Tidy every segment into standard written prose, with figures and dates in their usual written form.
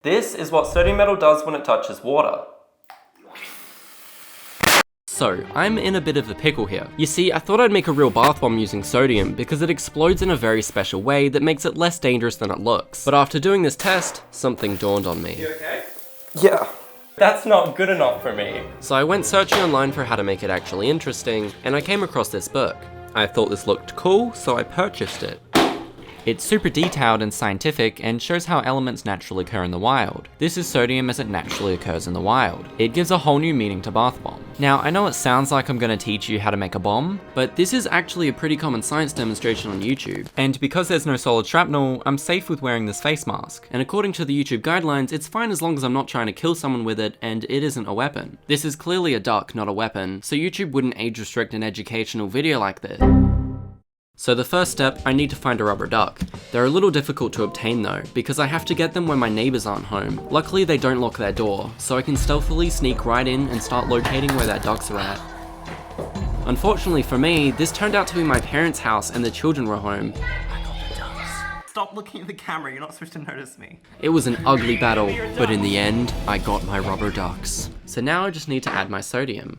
This is what sodium metal does when it touches water. So, I'm in a bit of a pickle here. You see, I thought I'd make a real bath bomb using sodium because it explodes in a very special way that makes it less dangerous than it looks. But after doing this test, something dawned on me. You okay? Yeah. That's not good enough for me. So I went searching online for how to make it actually interesting, and I came across this book. I thought this looked cool, so I purchased it. It's super detailed and scientific and shows how elements naturally occur in the wild. This is sodium as it naturally occurs in the wild. It gives a whole new meaning to bath bomb. Now, I know it sounds like I'm going to teach you how to make a bomb, but this is actually a pretty common science demonstration on YouTube. And because there's no solid shrapnel, I'm safe with wearing this face mask. And according to the YouTube guidelines, it's fine as long as I'm not trying to kill someone with it and it isn't a weapon. This is clearly a duck, not a weapon, so YouTube wouldn't age restrict an educational video like this. So the first step, I need to find a rubber duck. They're a little difficult to obtain though, because I have to get them when my neighbors aren't home. Luckily they don't lock their door, so I can stealthily sneak right in and start locating where their ducks are at. Unfortunately for me, this turned out to be my parents' house and the children were home. I got the ducks. Stop looking at the camera, you're not supposed to notice me. It was an ugly battle, but in the end, I got my rubber ducks. So now I just need to add my sodium.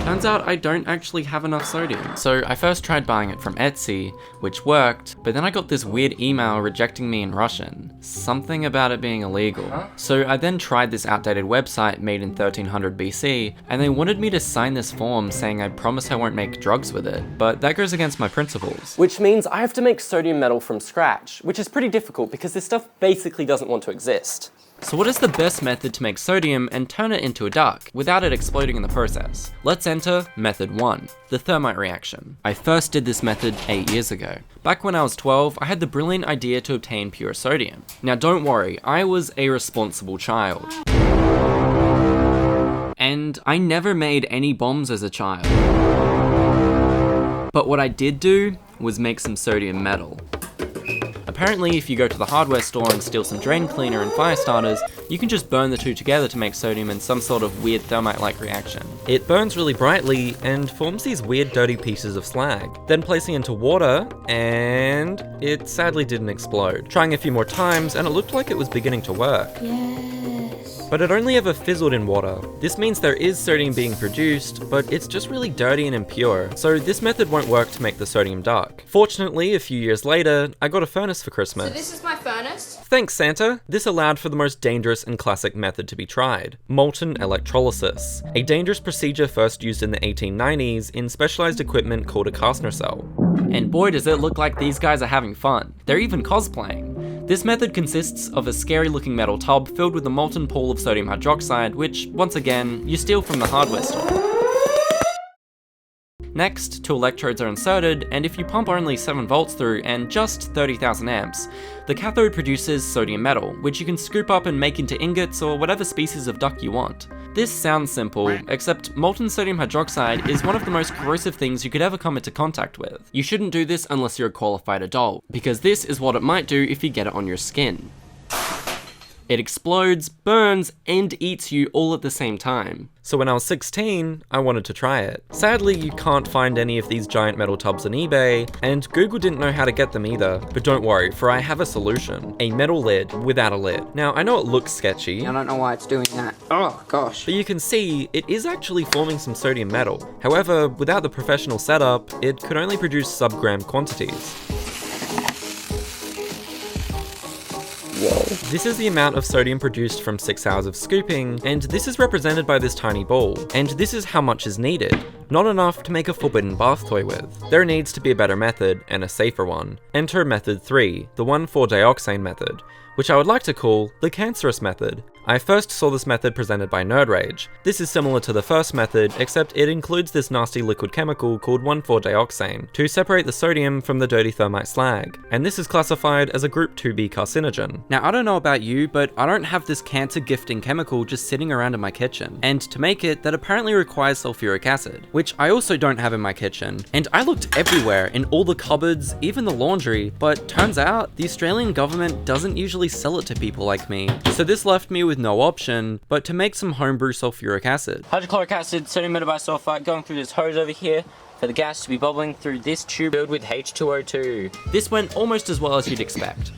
Turns out I don't actually have enough sodium. So I first tried buying it from Etsy, which worked, but then I got this weird email rejecting me in Russian. Something about it being illegal. So I then tried this outdated website made in 1300 BC, and they wanted me to sign this form saying I promise I won't make drugs with it, but that goes against my principles. Which means I have to make sodium metal from scratch, which is pretty difficult because this stuff basically doesn't want to exist. So what is the best method to make sodium and turn it into a duck without it exploding in the process? Let's enter method 1, the thermite reaction. I first did this method 8 years ago. Back when I was 12, I had the brilliant idea to obtain pure sodium. Now don't worry, I was a responsible child. And I never made any bombs as a child. But what I did do was make some sodium metal. Apparently, if you go to the hardware store and steal some drain cleaner and fire starters, you can just burn the two together to make sodium in some sort of weird thermite-like reaction. It burns really brightly and forms these weird dirty pieces of slag. Then placing into water, and it sadly didn't explode. Trying a few more times, and it looked like it was beginning to work. But it only ever fizzled in water. This means there is sodium being produced, but it's just really dirty and impure, so this method won't work to make the sodium duck. Fortunately, a few years later, I got a furnace for Christmas. So this is my furnace? Thanks, Santa! This allowed for the most dangerous and classic method to be tried, molten electrolysis, a dangerous procedure first used in the 1890s in specialized equipment called a castner cell. And boy does it look like these guys are having fun. They're even cosplaying. This method consists of a scary looking metal tub filled with a molten pool of sodium hydroxide, which, once again, you steal from the hardware store. Next, two electrodes are inserted, and if you pump only 7 volts through and just 30,000 amps, the cathode produces sodium metal, which you can scoop up and make into ingots or whatever species of duck you want. This sounds simple, except molten sodium hydroxide is one of the most corrosive things you could ever come into contact with. You shouldn't do this unless you're a qualified adult, because this is what it might do if you get it on your skin. It explodes, burns, and eats you all at the same time. So when I was 16, I wanted to try it. Sadly, you can't find any of these giant metal tubs on eBay, and Google didn't know how to get them either. But don't worry, for I have a solution. A metal lid without a lid. Now, I know it looks sketchy. I don't know why it's doing that. Oh, gosh. But you can see, it is actually forming some sodium metal. However, without the professional setup, it could only produce sub-gram quantities. Whoa. This is the amount of sodium produced from 6 hours of scooping, and this is represented by this tiny ball. And this is how much is needed. Not enough to make a forbidden bath toy with. There needs to be a better method, and a safer one. Enter method 3, the 1,4-dioxane method, which I would like to call the cancerous method. I first saw this method presented by Nurdrage. This is similar to the first method, except it includes this nasty liquid chemical called 1,4-dioxane to separate the sodium from the dirty thermite slag, and this is classified as a group 2B carcinogen. Now I don't know about you, but I don't have this cancer-gifting chemical just sitting around in my kitchen, and to make it, that apparently requires sulfuric acid, which I also don't have in my kitchen, and I looked everywhere, in all the cupboards, even the laundry, but turns out the Australian government doesn't usually sell it to people like me, so this left me with no option but to make some homebrew sulfuric acid. Hydrochloric acid, sodium metabisulfite, going through this hose over here, for the gas to be bubbling through this tube filled with H2O2. This went almost as well as you'd expect.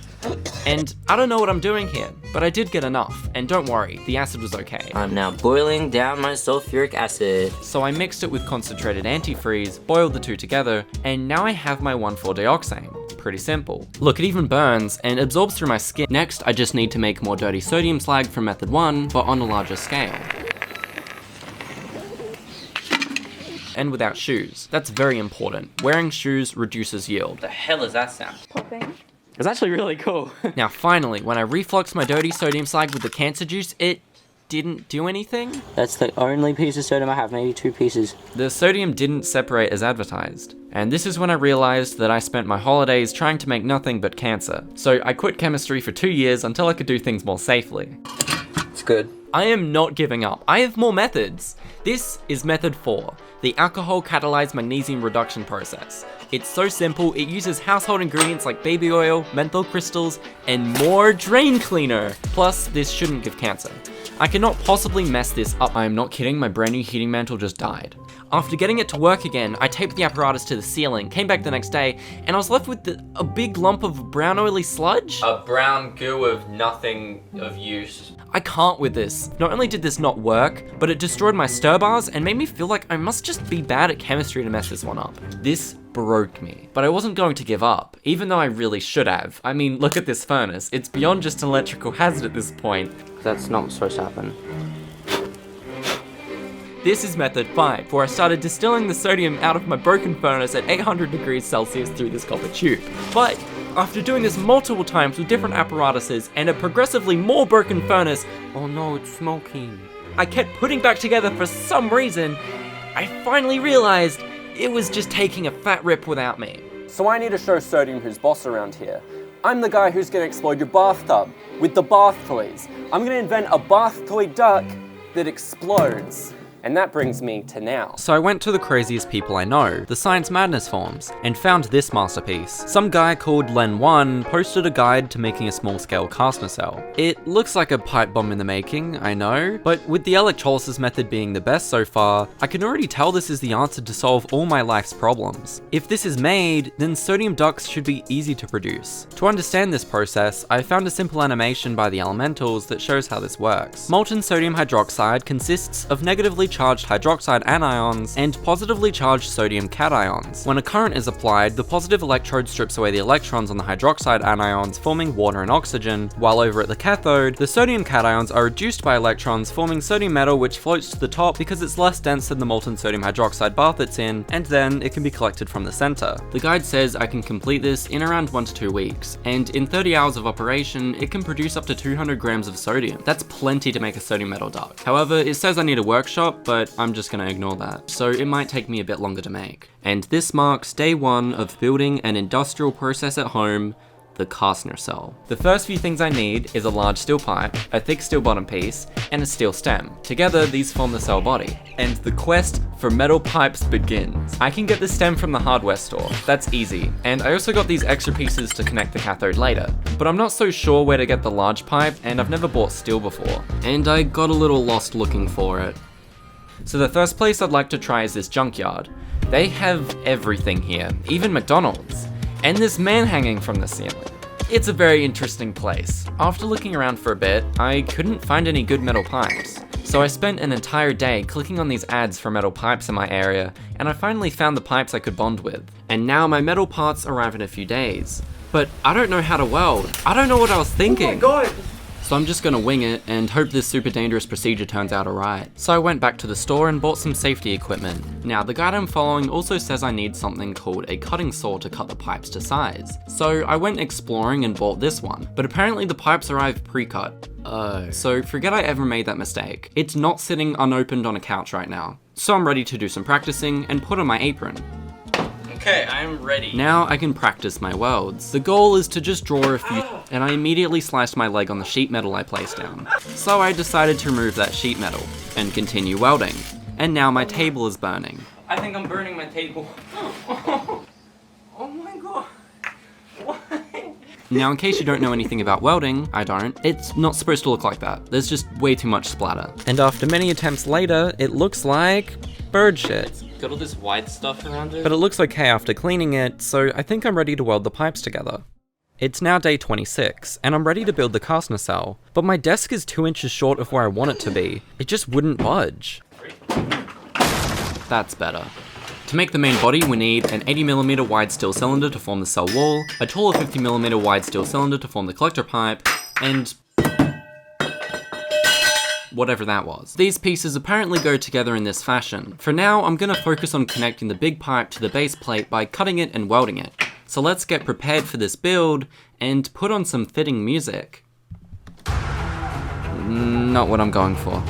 And I don't know what I'm doing here, but I did get enough, and don't worry, the acid was okay. I'm now boiling down my sulfuric acid. So I mixed it with concentrated antifreeze, boiled the two together, and now I have my 1,4-dioxane. Pretty simple. Look, it even burns and absorbs through my skin. Next, I just need to make more dirty sodium slag from method 1, but on a larger scale. And without shoes. That's very important. Wearing shoes reduces yield. The hell is that sound? Popping. It's actually really cool. Now finally, when I refluxed my dirty sodium slag with the cancer juice, it didn't do anything. That's the only piece of sodium I have, maybe 2 pieces. The sodium didn't separate as advertised. And this is when I realized that I spent my holidays trying to make nothing but cancer. So I quit chemistry for 2 years until I could do things more safely. It's good. I am not giving up. I have more methods. This is method 4, the alcohol catalyzed magnesium reduction process. It's so simple, it uses household ingredients like baby oil, menthol crystals, and more drain cleaner. Plus, this shouldn't give cancer. I cannot possibly mess this up. I am not kidding, my brand new heating mantle just died. After getting it to work again, I taped the apparatus to the ceiling, came back the next day, and I was left with a big lump of brown oily sludge. A brown goo of nothing of use. I can't with this. Not only did this not work, but it destroyed my stir bars and made me feel like I must just be bad at chemistry to mess this one up. This broke me. But I wasn't going to give up, even though I really should have. I mean, look at this furnace. It's beyond just an electrical hazard at this point. That's not supposed to happen. This is method 5, where I started distilling the sodium out of my broken furnace at 800 degrees Celsius through this copper tube. But after doing this multiple times with different apparatuses and a progressively more broken furnace, Oh no, it's smoking. I kept putting back together for some reason, I finally realized it was just taking a fat rip without me. So I need to show Sodium who's boss around here. I'm the guy who's gonna explode your bathtub with the bath toys. I'm gonna invent a bath toy duck that explodes. And that brings me to now. So I went to the craziest people I know, the Science Madness forums, and found this masterpiece. Some guy called Len1 posted a guide to making a small-scale castner cell. It looks like a pipe bomb in the making, I know, but with the electrolysis method being the best so far, I can already tell this is the answer to solve all my life's problems. If this is made, then sodium ducts should be easy to produce. To understand this process, I found a simple animation by the Elementals that shows how this works. Molten sodium hydroxide consists of negatively charged hydroxide anions and positively charged sodium cations. When a current is applied, the positive electrode strips away the electrons on the hydroxide anions, forming water and oxygen, while over at the cathode, the sodium cations are reduced by electrons, forming sodium metal, which floats to the top because it's less dense than the molten sodium hydroxide bath it's in, and then it can be collected from the center. The guide says I can complete this in around 1 to 2 weeks, and in 30 hours of operation, it can produce up to 200 grams of sodium. That's plenty to make a sodium metal duct. However, it says I need a workshop, but I'm just gonna ignore that. So it might take me a bit longer to make. And this marks day 1 of building an industrial process at home, the castner cell. The first few things I need is a large steel pipe, a thick steel bottom piece, and a steel stem. Together, these form the cell body. And the quest for metal pipes begins. I can get the stem from the hardware store. That's easy. And I also got these extra pieces to connect the cathode later. But I'm not so sure where to get the large pipe, and I've never bought steel before. And I got a little lost looking for it. So the first place I'd like to try is this junkyard. They have everything here, even McDonald's. And this man hanging from the ceiling. It's a very interesting place. After looking around for a bit, I couldn't find any good metal pipes. So I spent an entire day clicking on these ads for metal pipes in my area, and I finally found the pipes I could bond with. And now my metal parts arrive in a few days. But I don't know how to weld. I don't know what I was thinking. Oh my god! So I'm just gonna wing it and hope this super dangerous procedure turns out alright. So I went back to the store and bought some safety equipment. Now the guide I'm following also says I need something called a cutting saw to cut the pipes to size. So I went exploring and bought this one, but apparently the pipes arrive pre-cut. So forget I ever made that mistake. It's not sitting unopened on a couch right now. So I'm ready to do some practicing and put on my apron. Okay, I'm ready. Now I can practice my welds. The goal is to just draw a few, and I immediately sliced my leg on the sheet metal I placed down. So I decided to remove that sheet metal and continue welding. And now my table is burning. I think I'm burning my table. Oh my god. What? Now in case you don't know anything about welding, I don't, it's not supposed to look like that. There's just way too much splatter. And after many attempts later, it looks like bird shit. got all this white stuff around it. But it looks okay after cleaning it, so I think I'm ready to weld the pipes together. It's now day 26, and I'm ready to build the castner cell, but my desk is 2 inches short of where I want it to be. It just wouldn't budge. That's better. To make the main body, we need an 80mm wide steel cylinder to form the cell wall, a taller 50mm wide steel cylinder to form the collector pipe, and whatever that was. These pieces apparently go together in this fashion. For now, I'm gonna focus on connecting the big pipe to the base plate by cutting it and welding it. So let's get prepared for this build and put on some fitting music. Not what I'm going for.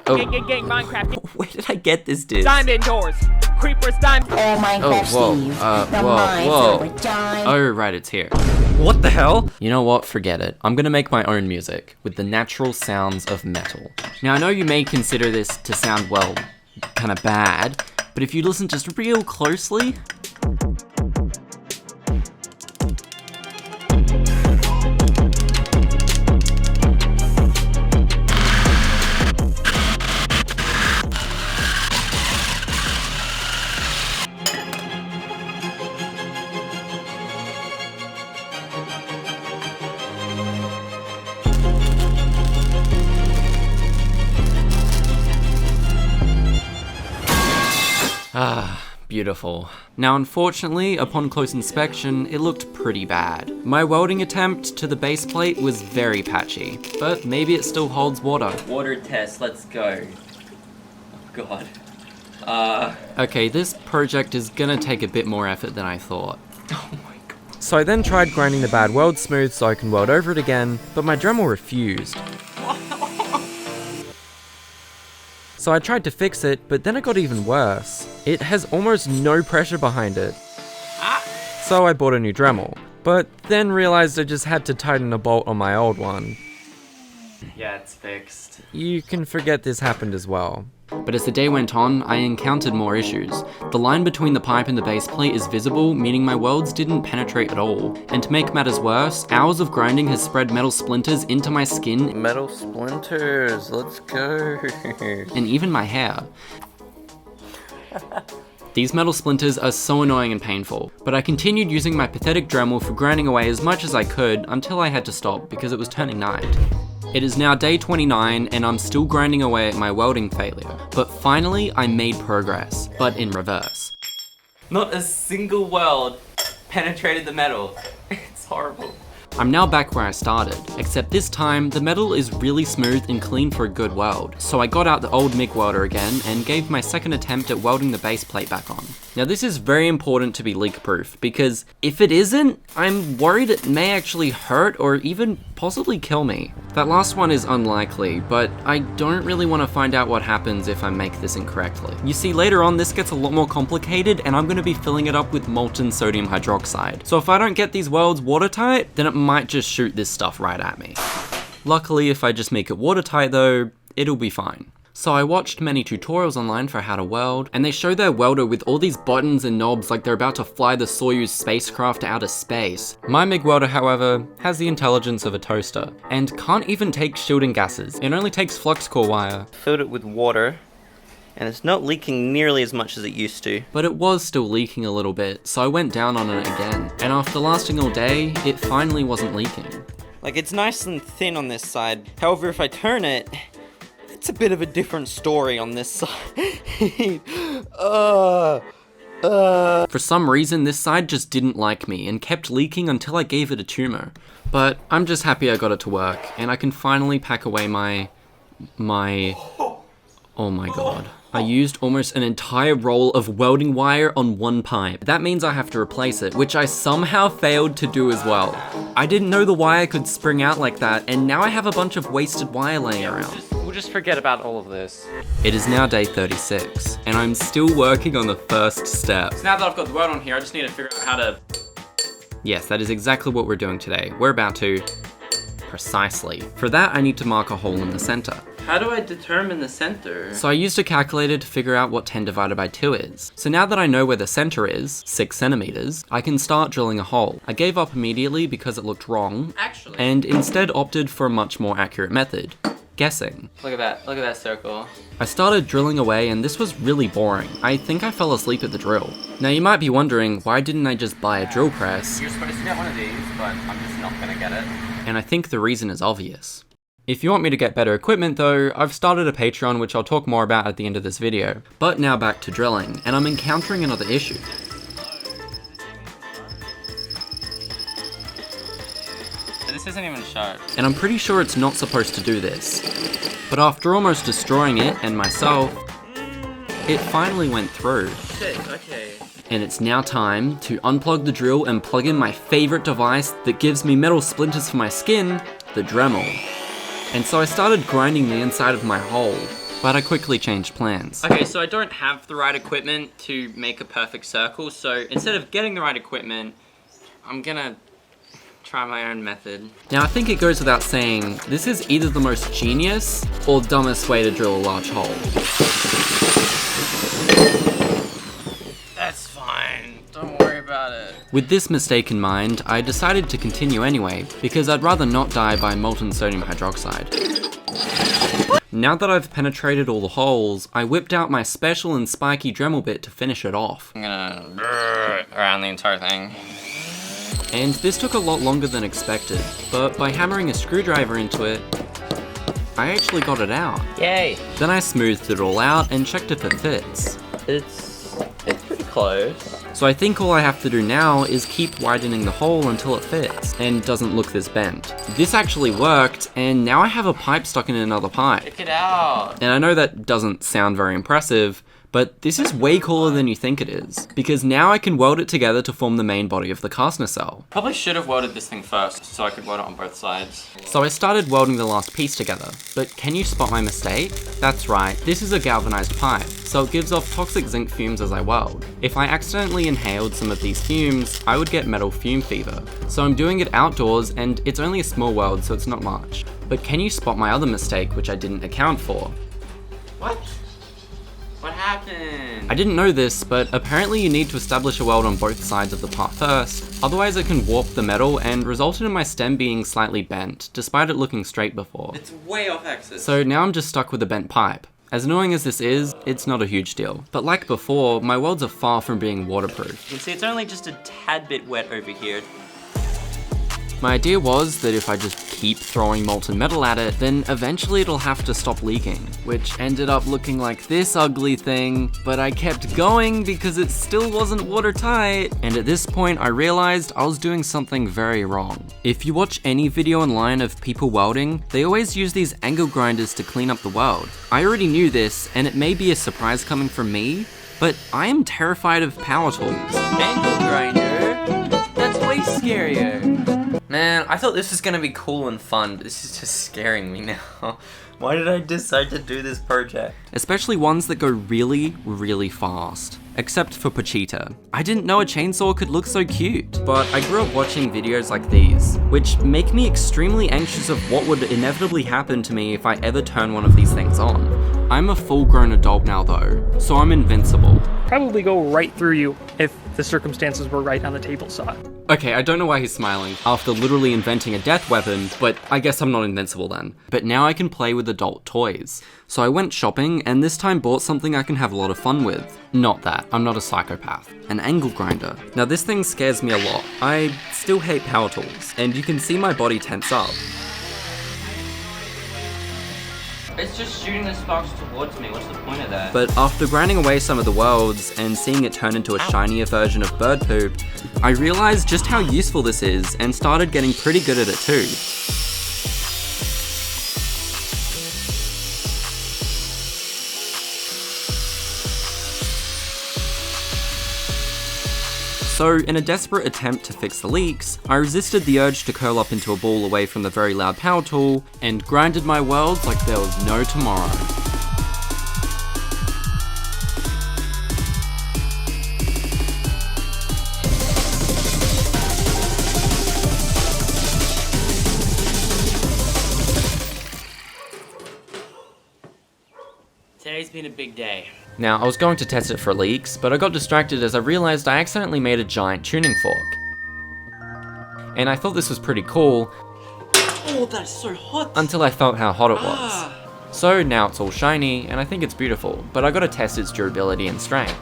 Oh. Gang, Minecraft. Where did I get this disc? Diamond doors. Creepers, diamond. Oh, Minecraft Steve. Whoa. Oh, right, it's here. What the hell? You know what? Forget it. I'm gonna make my own music with the natural sounds of metal. Now, I know you may consider this to sound, well, kind of bad, but if you listen just real closely, beautiful. Now, unfortunately, upon close inspection, it looked pretty bad. My welding attempt to the base plate was very patchy, but maybe it still holds water. Water test, let's go. Oh god. Okay, this project is gonna take a bit more effort than I thought. Oh my god. So I then tried grinding the bad weld smooth so I can weld over it again, but my Dremel refused. So I tried to fix it, but then it got even worse. It has almost no pressure behind it. So I bought a new Dremel, but then realized I just had to tighten a bolt on my old one. Yeah, it's fixed. You can forget this happened as well. But as the day went on, I encountered more issues. The line between the pipe and the base plate is visible, meaning my welds didn't penetrate at all. And to make matters worse, hours of grinding has spread metal splinters into my skin. Metal splinters, let's go. And even my hair. These metal splinters are so annoying and painful, but I continued using my pathetic Dremel for grinding away as much as I could until I had to stop because it was turning night. It is now day 29 and I'm still grinding away at my welding failure, but finally I made progress, but in reverse. Not a single weld penetrated the metal. It's horrible. I'm now back where I started, except this time the metal is really smooth and clean for a good weld. So I got out the old MIG welder again and gave my second attempt at welding the base plate back on. Now this is very important to be leak proof, because if it isn't, I'm worried it may actually hurt or even possibly kill me. That last one is unlikely, but I don't really want to find out what happens if I make this incorrectly. You see, later on this gets a lot more complicated and I'm going to be filling it up with molten sodium hydroxide. So if I don't get these welds watertight, then it might just shoot this stuff right at me. Luckily, if I just make it watertight though, it'll be fine. So I watched many tutorials online for how to weld, and they show their welder with all these buttons and knobs like they're about to fly the Soyuz spacecraft to outer space. My MIG welder, however, has the intelligence of a toaster, and can't even take shielding gases. It only takes flux core wire. Filled it with water, and it's not leaking nearly as much as it used to. But it was still leaking a little bit, so I went down on it again. And after lasting all day, it finally wasn't leaking. Like, it's nice and thin on this side. However, if I turn it, it's a bit of a different story on this side. For some reason, this side just didn't like me and kept leaking until I gave it a tumor. But I'm just happy I got it to work, and I can finally pack away my... Oh my god. I used almost an entire roll of welding wire on one pipe. That means I have to replace it, which I somehow failed to do as well. I didn't know the wire could spring out like that, and now I have a bunch of wasted wire laying around. We'll just forget about all of this. It is now day 36, and I'm still working on the first step. So now that I've got the weld on here, I just need to figure out how to... Yes, that is exactly what we're doing today. We're about to... Precisely. For that, I need to mark a hole in the center. How do I determine the center? So I used a calculator to figure out what 10 divided by 2 is. So now that I know where the center is, 6 centimeters, I can start drilling a hole. I gave up immediately because it looked wrong, Actually, and instead opted for a much more accurate method. guessing. Look at that circle. I started drilling away and this was really boring. I think I fell asleep at the drill. Now you might be wondering, why didn't I just buy a drill press? You're supposed to get one of these, but I'm just not gonna get it. And I think the reason is obvious. If you want me to get better equipment though, I've started a Patreon which I'll talk more about at the end of this video. But now back to drilling, and I'm encountering another issue. This isn't even sharp. And I'm pretty sure it's not supposed to do this. But after almost destroying it and myself, it finally went through. Shit, okay. And it's now time to unplug the drill and plug in my favorite device that gives me metal splinters for my skin, the Dremel. And so I started grinding the inside of my hole, but I quickly changed plans. Okay, so I don't have the right equipment to make a perfect circle, so instead of getting the right equipment, I'm gonna try my own method. Now I think it goes without saying, this is either the most genius or dumbest way to drill a large hole. That's fine, don't worry about it. With this mistake in mind, I decided to continue anyway, because I'd rather not die by molten sodium hydroxide. Now that I've penetrated all the holes, I whipped out my special and spiky Dremel bit to finish it off. I'm gonna around the entire thing. And this took a lot longer than expected, but by hammering a screwdriver into it, I actually got it out. Yay! Then I smoothed it all out and checked if it fits. It's pretty close. So I think all I have to do now is keep widening the hole until it fits and doesn't look this bent. This actually worked, and now I have a pipe stuck in another pipe. Check it out. And I know that doesn't sound very impressive, but this is way cooler than you think it is, because now I can weld it together to form the main body of the castner cell. Probably should have welded this thing first, so I could weld it on both sides. So I started welding the last piece together, but can you spot my mistake? That's right, this is a galvanized pipe, so it gives off toxic zinc fumes as I weld. If I accidentally inhaled some of these fumes, I would get metal fume fever. So I'm doing it outdoors, and it's only a small weld, so it's not much. But can you spot my other mistake, which I didn't account for? What? What happened? I didn't know this, but apparently you need to establish a weld on both sides of the part first, otherwise it can warp the metal and resulted in my stem being slightly bent, despite it looking straight before. It's way off axis. So now I'm just stuck with a bent pipe. As annoying as this is, it's not a huge deal. But like before, my welds are far from being waterproof. You can see it's only just a tad bit wet over here. My idea was that if I just keep throwing molten metal at it, then eventually it'll have to stop leaking, which ended up looking like this ugly thing, but I kept going because it still wasn't watertight. And at this point I realized I was doing something very wrong. If you watch any video online of people welding, they always use these angle grinders to clean up the weld. I already knew this, and it may be a surprise coming from me, but I am terrified of power tools. Angle grinder? That's way scarier. Man, I thought this was gonna be cool and fun, but this is just scaring me now. Why did I decide to do this project? Especially ones that go really, really fast. Except for Pachita. I didn't know a chainsaw could look so cute. But I grew up watching videos like these, which make me extremely anxious of what would inevitably happen to me if I ever turn one of these things on. I'm a full-grown adult now though, so I'm invincible. Probably go right through you if the circumstances were right on the table saw. Okay, I don't know why he's smiling after literally inventing a death weapon, but I guess I'm not invincible then. But now I can play with adult toys. So I went shopping and this time bought something I can have a lot of fun with. Not that, I'm not a psychopath. An angle grinder. Now this thing scares me a lot. I still hate power tools, and you can see my body tense up. It's just shooting the sparks towards me, what's the point of that? But after grinding away some of the welds and seeing it turn into a shinier version of bird poop, I realized just how useful this is and started getting pretty good at it too. So, in a desperate attempt to fix the leaks, I resisted the urge to curl up into a ball away from the very loud power tool, and grinded my welds like there was no tomorrow. Today's been a big day. Now, I was going to test it for leaks, but I got distracted as I realized I accidentally made a giant tuning fork. And I thought this was pretty cool, Oh, that's so hot! until I felt how hot it was. So now it's all shiny, and I think it's beautiful, but I gotta test its durability and strength.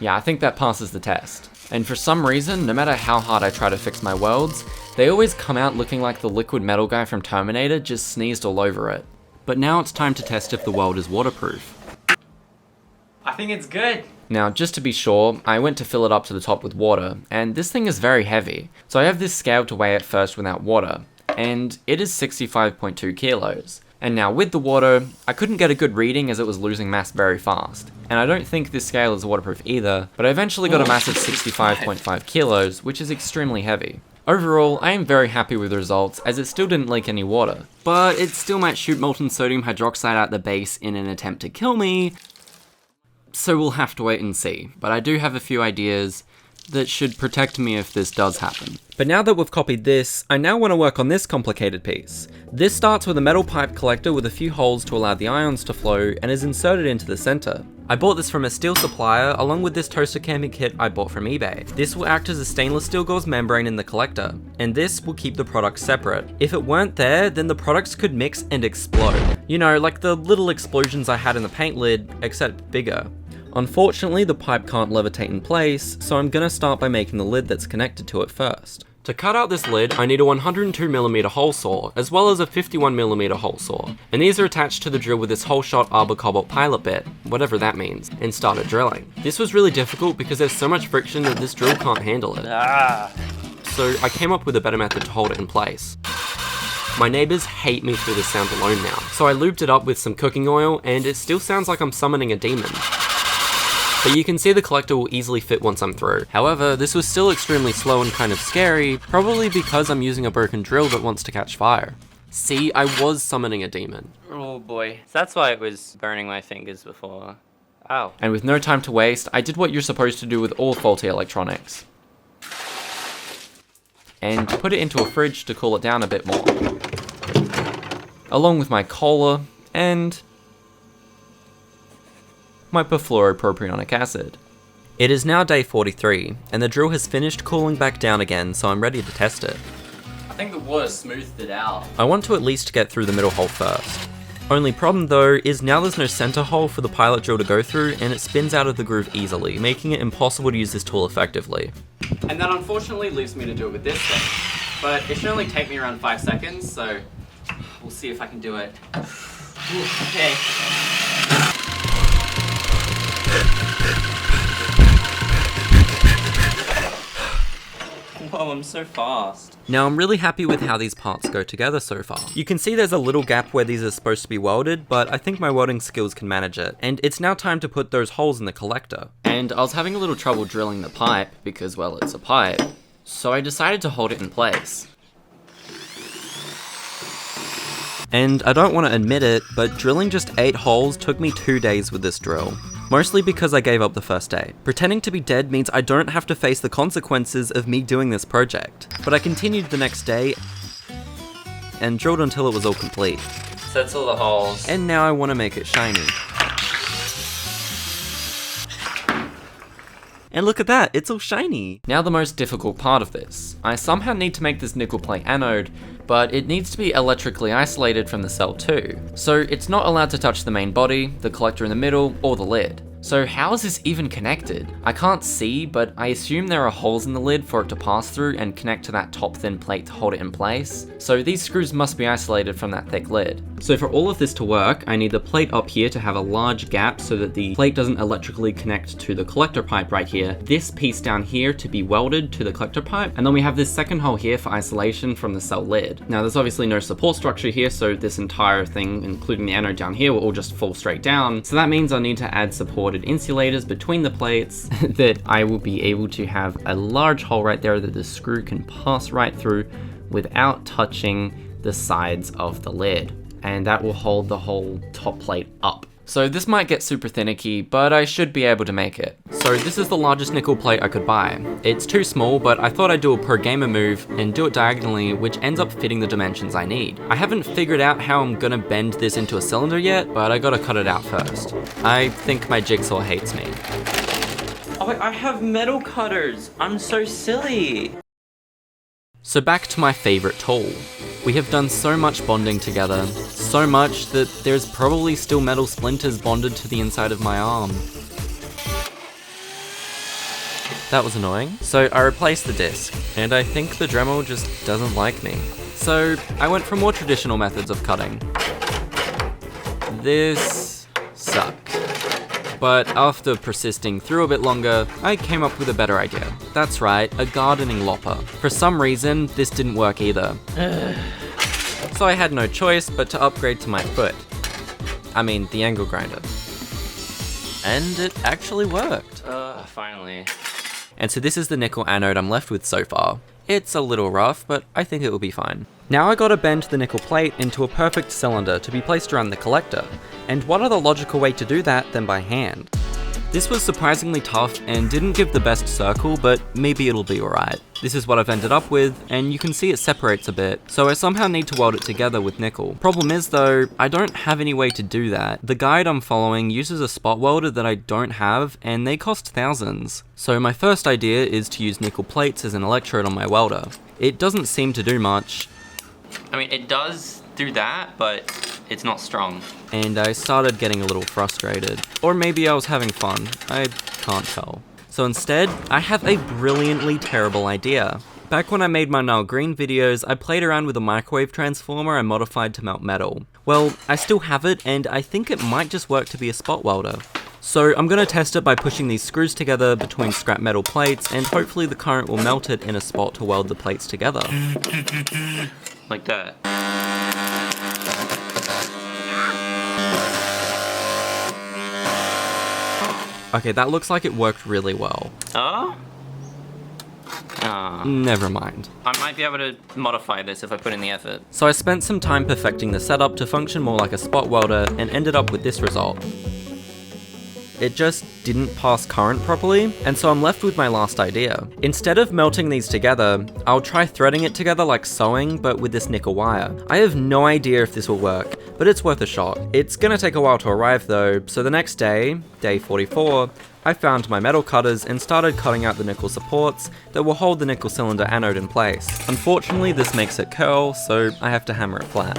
Yeah, I think that passes the test. And for some reason, no matter how hard I try to fix my welds, they always come out looking like the liquid metal guy from Terminator just sneezed all over it. But now it's time to test if the weld is waterproof. I think it's good. Now, just to be sure, I went to fill it up to the top with water, and this thing is very heavy. So I have this scale to weigh it first without water, and it is 65.2 kilos. And now with the water, I couldn't get a good reading as it was losing mass very fast. And I don't think this scale is waterproof either, but I eventually got a mass of 65.5 kilos, which is extremely heavy. Overall, I am very happy with the results as it still didn't leak any water, but it still might shoot molten sodium hydroxide out the base in an attempt to kill me, so we'll have to wait and see. But I do have a few ideas that should protect me if this does happen. But now that we've copied this, I now want to work on this complicated piece. This starts with a metal pipe collector with a few holes to allow the ions to flow and is inserted into the center. I bought this from a steel supplier along with this toaster camping kit I bought from eBay. This will act as a stainless steel gauze membrane in the collector, and this will keep the products separate. If it weren't there, then the products could mix and explode. You know, like the little explosions I had in the paint lid, except bigger. Unfortunately, the pipe can't levitate in place, so I'm gonna start by making the lid that's connected to it first. To cut out this lid, I need a 102mm hole saw, as well as a 51mm hole saw, and these are attached to the drill with this hole shot arbor cobalt pilot bit, whatever that means, and started drilling. This was really difficult because there's so much friction that this drill can't handle it. So I came up with a better method to hold it in place. My neighbors hate me through this sound alone now, so I lubed it up with some cooking oil, and it still sounds like I'm summoning a demon. But you can see the collector will easily fit once I'm through. However, this was still extremely slow and kind of scary, probably because I'm using a broken drill that wants to catch fire. See, I was summoning a demon. Oh boy. That's why it was burning my fingers before. Ow. And with no time to waste, I did what you're supposed to do with all faulty electronics. And put it into a fridge to cool it down a bit more. Along with my cola and my perfluoropropionic acid. It is now day 43, and the drill has finished cooling back down again, so I'm ready to test it. I think the water smoothed it out. I want to at least get through the middle hole first. Only problem though, is now there's no center hole for the pilot drill to go through, and it spins out of the groove easily, making it impossible to use this tool effectively. And that unfortunately leaves me to do it with this thing. But it should only take me around 5 seconds, so we'll see if I can do it. Ooh, okay. Whoa, I'm so fast. Now I'm really happy with how these parts go together so far. You can see there's a little gap where these are supposed to be welded, but I think my welding skills can manage it. And it's now time to put those holes in the collector. And I was having a little trouble drilling the pipe, because well, it's a pipe. So I decided to hold it in place. And I don't want to admit it, but drilling just 8 holes took me 2 days with this drill. Mostly because I gave up the first day. Pretending to be dead means I don't have to face the consequences of me doing this project. But I continued the next day and drilled until it was all complete. That's all the holes. And now I want to make it shiny. And look at that, it's all shiny. Now the most difficult part of this. I somehow need to make this nickel plate anode, but it needs to be electrically isolated from the cell too. So it's not allowed to touch the main body, the collector in the middle, or the lid. So how is this even connected? I can't see, but I assume there are holes in the lid for it to pass through and connect to that top thin plate to hold it in place. So these screws must be isolated from that thick lid. So for all of this to work, I need the plate up here to have a large gap so that the plate doesn't electrically connect to the collector pipe right here. This piece down here to be welded to the collector pipe. And then we have this second hole here for isolation from the cell lid. Now there's obviously no support structure here, so this entire thing, including the anode down here, will all just fall straight down. So that means I need to add support insulators between the plates that I will be able to have a large hole right there that the screw can pass right through without touching the sides of the lid. And that will hold the whole top plate up. So this might get super finicky, but I should be able to make it. So this is the largest nickel plate I could buy. It's too small, but I thought I'd do a pro gamer move and do it diagonally, which ends up fitting the dimensions I need. I haven't figured out how I'm gonna bend this into a cylinder yet, but I gotta cut it out first. I think my jigsaw hates me. Oh, I have metal cutters. I'm so silly. So back to my favorite tool. We have done so much bonding together, so much that there's probably still metal splinters bonded to the inside of my arm. That was annoying. So I replaced the disc, and I think the Dremel just doesn't like me. So I went for more traditional methods of cutting. This sucked. But after persisting through a bit longer, I came up with a better idea. That's right, a gardening lopper. For some reason, this didn't work either. So I had no choice but to upgrade to my foot. I mean, the angle grinder. And it actually worked. Finally. And so this is the nickel anode I'm left with so far. It's a little rough, but I think it will be fine. Now I gotta bend the nickel plate into a perfect cylinder to be placed around the collector. And what other logical way to do that than by hand? This was surprisingly tough and didn't give the best circle, but maybe it'll be alright. This is what I've ended up with, and you can see it separates a bit, so I somehow need to weld it together with nickel. Problem is though, I don't have any way to do that. The guide I'm following uses a spot welder that I don't have, and they cost thousands. So my first idea is to use nickel plates as an electrode on my welder. It doesn't seem to do much. I mean, it does do that, but it's not strong. And I started getting a little frustrated. Or maybe I was having fun, I can't tell. So instead, I have a brilliantly terrible idea. Back when I made my Nile Green videos, I played around with a microwave transformer I modified to melt metal. Well, I still have it, and I think it might just work to be a spot welder. So I'm gonna test it by pushing these screws together between scrap metal plates, and hopefully the current will melt it in a spot to weld the plates together. Like that. Okay, that looks like it worked really well. Oh? Never mind. I might be able to modify this if I put in the effort. So I spent some time perfecting the setup to function more like a spot welder and ended up with this result. It just didn't pass current properly, and so I'm left with my last idea. Instead of melting these together, I'll try threading it together like sewing, but with this nickel wire. I have no idea if this will work, but it's worth a shot. It's gonna take a while to arrive though, so the next day, day 44, I found my metal cutters and started cutting out the nickel supports that will hold the nickel cylinder anode in place. Unfortunately, this makes it curl, so I have to hammer it flat.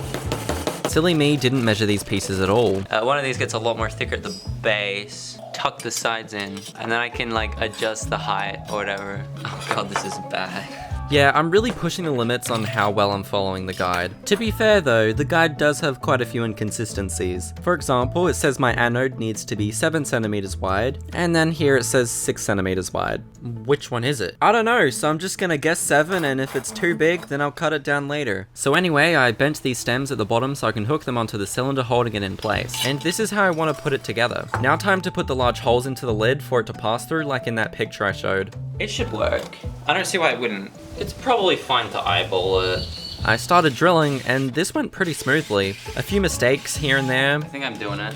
Silly me didn't measure these pieces at all. One of these gets a lot more thicker at the base. Tuck the sides in, and then I can like adjust the height or whatever. Oh god, this is bad. Yeah, I'm really pushing the limits on how well I'm following the guide. To be fair though, the guide does have quite a few inconsistencies. For example, it says my anode needs to be 7 centimeters wide, and then here it says 6 centimeters wide. Which one is it? I don't know, so I'm just gonna guess 7, and if it's too big, then I'll cut it down later. So anyway, I bent these stems at the bottom so I can hook them onto the cylinder holding it in place. And this is how I want to put it together. Now time to put the large holes into the lid for it to pass through like in that picture I showed. It should work. I don't see why it wouldn't. It's probably fine to eyeball it. I started drilling, and this went pretty smoothly. A few mistakes here and there. I think I'm doing it.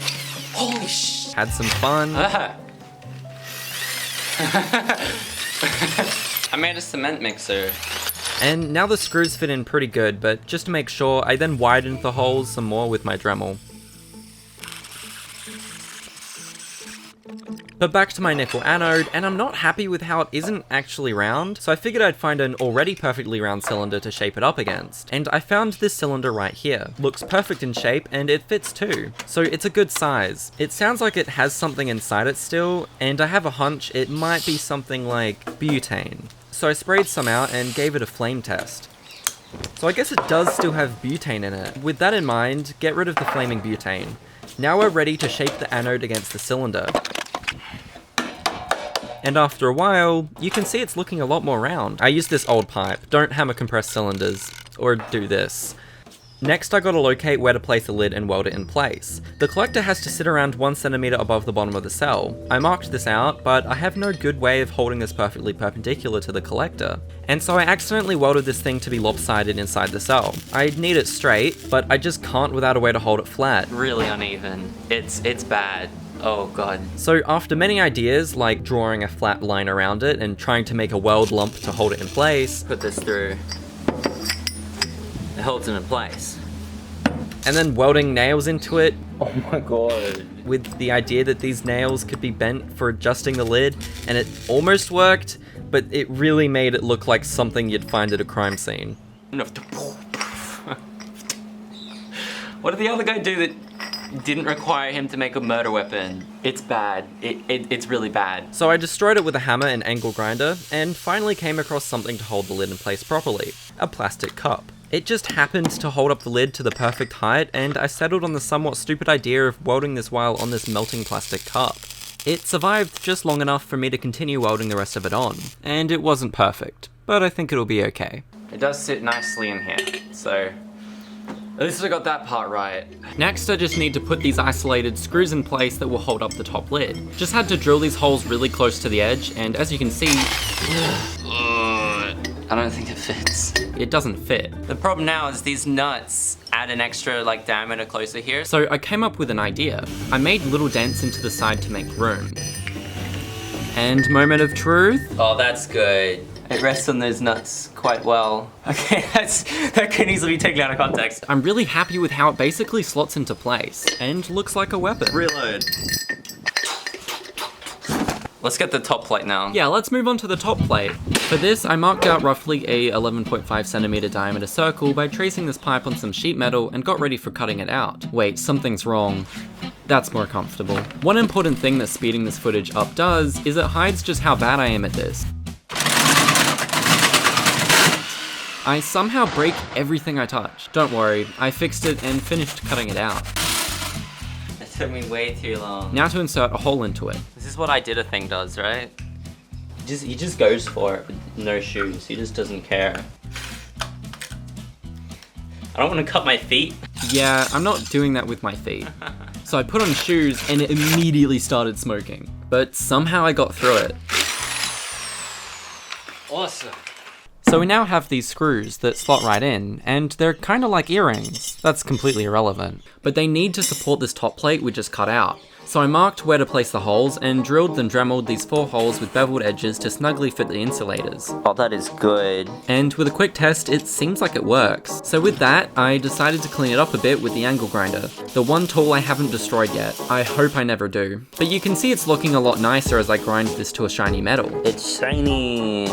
Holy sh! Had some fun. Ah. I made a cement mixer. And now the screws fit in pretty good, but just to make sure, I then widened the holes some more with my Dremel. But back to my nickel anode, and I'm not happy with how it isn't actually round, so I figured I'd find an already perfectly round cylinder to shape it up against. And I found this cylinder right here. Looks perfect in shape, and it fits too. So it's a good size. It sounds like it has something inside it still, and I have a hunch it might be something like butane. So I sprayed some out and gave it a flame test. So I guess it does still have butane in it. With that in mind, get rid of the flaming butane. Now we're ready to shape the anode against the cylinder. And after a while, you can see it's looking a lot more round. I used this old pipe. Don't hammer compressed cylinders, or do this. Next, I gotta locate where to place the lid and weld it in place. The collector has to sit around 1 centimeter above the bottom of the cell. I marked this out, but I have no good way of holding this perfectly perpendicular to the collector. And so I accidentally welded this thing to be lopsided inside the cell. I need it straight, but I just can't without a way to hold it flat. Really uneven. It's bad. Oh god. So after many ideas, like drawing a flat line around it and trying to make a weld lump to hold it in place, Put this through. It holds it in place. and then welding nails into it, Oh my god. with the idea that these nails could be bent for adjusting the lid, and it almost worked, but it really made it look like something you'd find at a crime scene. What did the other guy do that didn't require him to make a murder weapon? It's bad. It's really bad. So I destroyed it with a hammer and angle grinder, and finally came across something to hold the lid in place properly. A plastic cup. It just happened to hold up the lid to the perfect height, and I settled on the somewhat stupid idea of welding this while on this melting plastic cup. It survived just long enough for me to continue welding the rest of it on, and it wasn't perfect, but I think it'll be okay. It does sit nicely in here, so at least I got that part right. Next, I just need to put these isolated screws in place that will hold up the top lid. Just had to drill these holes really close to the edge, and as you can see, I don't think it fits. It doesn't fit. The problem now is these nuts add an extra diameter closer here. So I came up with an idea. I made little dents into the side to make room. And moment of truth. Oh, that's good. It rests on those nuts quite well. Okay, that can easily be taken out of context. I'm really happy with how it basically slots into place and looks like a weapon. Reload. Let's get the top plate now. Yeah, let's move on to the top plate. For this, I marked out roughly a 11.5 centimeter diameter circle by tracing this pipe on some sheet metal and got ready for cutting it out. Wait, something's wrong. That's more comfortable. One important thing that speeding this footage up does is it hides just how bad I am at this. I somehow break everything I touch. Don't worry, I fixed it and finished cutting it out. It took me way too long. Now to insert a hole into it. This is what I did a thing does, right? He just goes for it with no shoes. He just doesn't care. I don't want to cut my feet. Yeah, I'm not doing that with my feet. So I put on shoes and it immediately started smoking. But somehow I got through it. Awesome. So we now have these screws that slot right in, and they're kind of like earrings. That's completely irrelevant. But they need to support this top plate we just cut out. So I marked where to place the holes and drilled and dremeled these 4 holes with beveled edges to snugly fit the insulators. Oh, that is good. And with a quick test, it seems like it works. So with that, I decided to clean it up a bit with the angle grinder. The one tool I haven't destroyed yet. I hope I never do. But you can see it's looking a lot nicer as I grind this to a shiny metal. It's shiny.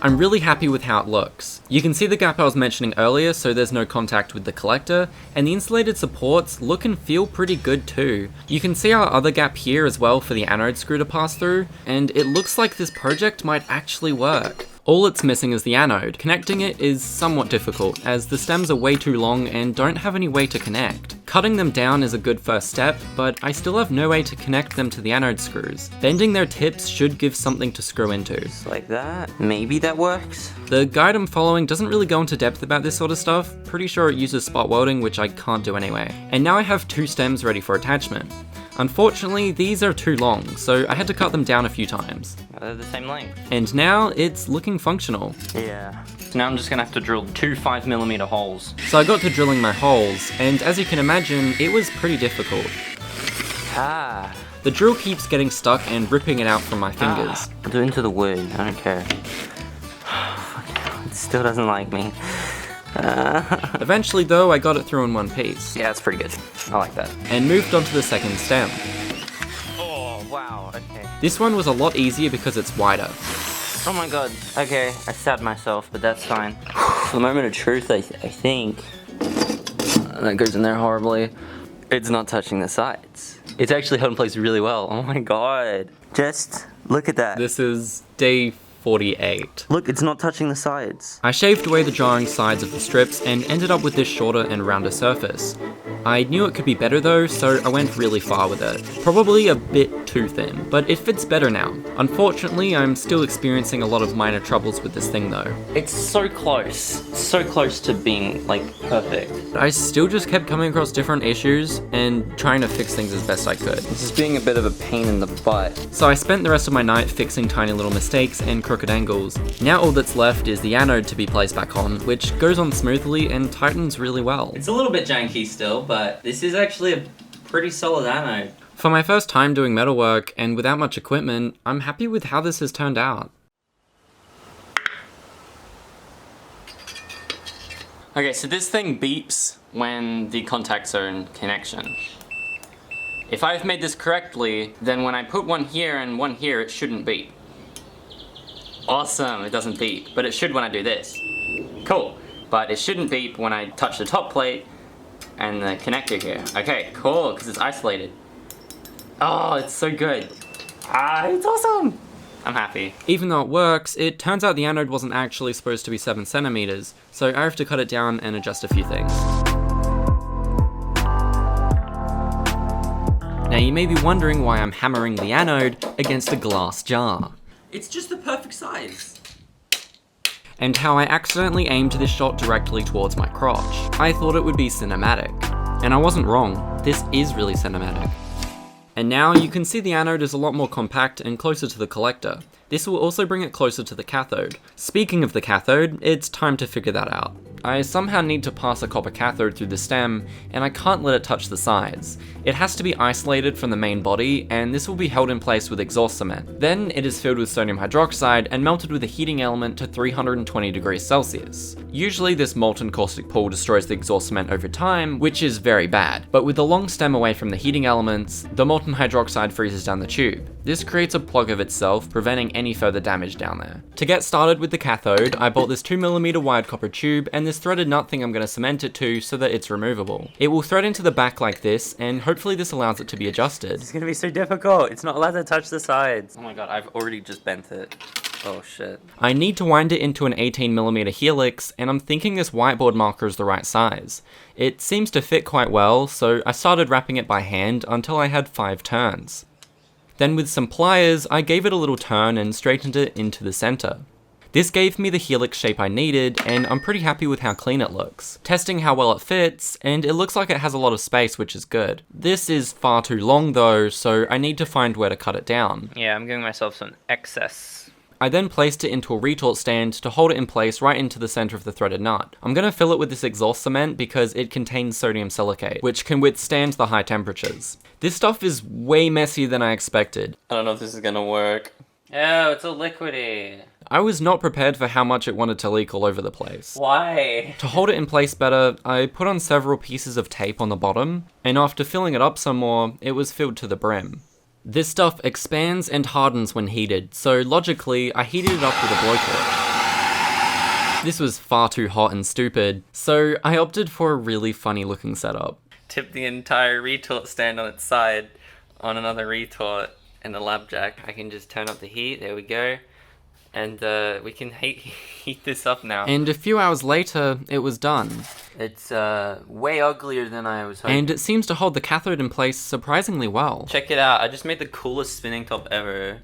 I'm really happy with how it looks. You can see the gap I was mentioning earlier, so there's no contact with the collector, and the insulated supports look and feel pretty good too. You can see our other gap here as well for the anode screw to pass through, and it looks like this project might actually work. All it's missing is the anode. Connecting it is somewhat difficult, as the stems are way too long and don't have any way to connect. Cutting them down is a good first step, but I still have no way to connect them to the anode screws. Bending their tips should give something to screw into. Just like that. Maybe that works. The guide I'm following doesn't really go into depth about this sort of stuff. Pretty sure it uses spot welding, which I can't do anyway. And now I have 2 stems ready for attachment. Unfortunately, these are too long, so I had to cut them down a few times. They're the same length. And now it's looking functional. Yeah. So now I'm just gonna have to drill 2 5mm holes. So I got to drilling my holes, and as you can imagine, it was pretty difficult. Ah. The drill keeps getting stuck and ripping it out from my fingers. I'll do it into the wood, I don't care. It still doesn't like me. Eventually though, I got it through in one piece. Yeah, it's pretty good. I like that. And moved on to the second stem. Oh, wow, okay. This one was a lot easier because it's wider. Oh my god. Okay, I stabbed myself, but that's fine. For the moment of truth, I think that goes in there horribly. It's not touching the sides. It's actually held in place really well. Oh my god. Just look at that. This is day 48. Look, it's not touching the sides. I shaved away the jarring sides of the strips and ended up with this shorter and rounder surface. I knew it could be better though, so I went really far with it. Probably a bit too thin, but it fits better now. Unfortunately, I'm still experiencing a lot of minor troubles with this thing though. It's so close to being like perfect. I still just kept coming across different issues and trying to fix things as best I could. This is being a bit of a pain in the butt. So I spent the rest of my night fixing tiny little mistakes and crooked angles. Now all that's left is the anode to be placed back on, which goes on smoothly and tightens really well. It's a little bit janky still, but this is actually a pretty solid anode. For my first time doing metalwork and without much equipment, I'm happy with how this has turned out. Okay, so this thing beeps when the contacts are in connection. If I've made this correctly, then when I put one here and one here, it shouldn't beep. Awesome, it doesn't beep, but it should when I do this. Cool, but it shouldn't beep when I touch the top plate and the connector here. Okay, cool, because it's isolated. Oh, it's so good. Ah, it's awesome. I'm happy. Even though it works, it turns out the anode wasn't actually supposed to be 7 centimeters, so I have to cut it down and adjust a few things. Now you may be wondering why I'm hammering the anode against a glass jar. It's just the perfect size. And how I accidentally aimed this shot directly towards my crotch. I thought it would be cinematic. And I wasn't wrong, this is really cinematic. And now you can see the anode is a lot more compact and closer to the collector. This will also bring it closer to the cathode. Speaking of the cathode, it's time to figure that out. I somehow need to pass a copper cathode through the stem, and I can't let it touch the sides. It has to be isolated from the main body, and this will be held in place with exhaust cement. Then it is filled with sodium hydroxide and melted with a heating element to 320 degrees Celsius. Usually this molten caustic pool destroys the exhaust cement over time, which is very bad, but with the long stem away from the heating elements, the molten hydroxide freezes down the tube. This creates a plug of itself, preventing any further damage down there. To get started with the cathode, I bought this 2mm wide copper tube and this threaded nut thing I'm going to cement it to so that it's removable. It will thread into the back like this, and hopefully this allows it to be adjusted. It's gonna be so difficult. It's not allowed to touch the sides. Oh my god, I've already just bent it. Oh shit. I need to wind it into an 18mm helix, and I'm thinking this whiteboard marker is the right size. It seems to fit quite well, so I started wrapping it by hand until I had 5 turns. Then with some pliers, I gave it a little turn and straightened it into the center. This gave me the helix shape I needed, and I'm pretty happy with how clean it looks. Testing how well it fits, and it looks like it has a lot of space, which is good. This is far too long though, so I need to find where to cut it down. Yeah, I'm giving myself some excess. I then placed it into a retort stand to hold it in place right into the center of the threaded nut. I'm gonna fill it with this exhaust cement because it contains sodium silicate, which can withstand the high temperatures. This stuff is way messier than I expected. I don't know if this is gonna work. Oh, it's all liquidy. I was not prepared for how much it wanted to leak all over the place. Why? To hold it in place better, I put on several pieces of tape on the bottom, and after filling it up some more, it was filled to the brim. This stuff expands and hardens when heated, so logically, I heated it up with a blowtorch. This was far too hot and stupid, so I opted for a really funny looking setup. Tip the entire retort stand on its side on another retort and a lab jack. I can just turn up the heat, there we go. And we can heat this up now. And a few hours later, it was done. It's way uglier than I was hoping. And it seems to hold the cathode in place surprisingly well. Check it out, I just made the coolest spinning top ever.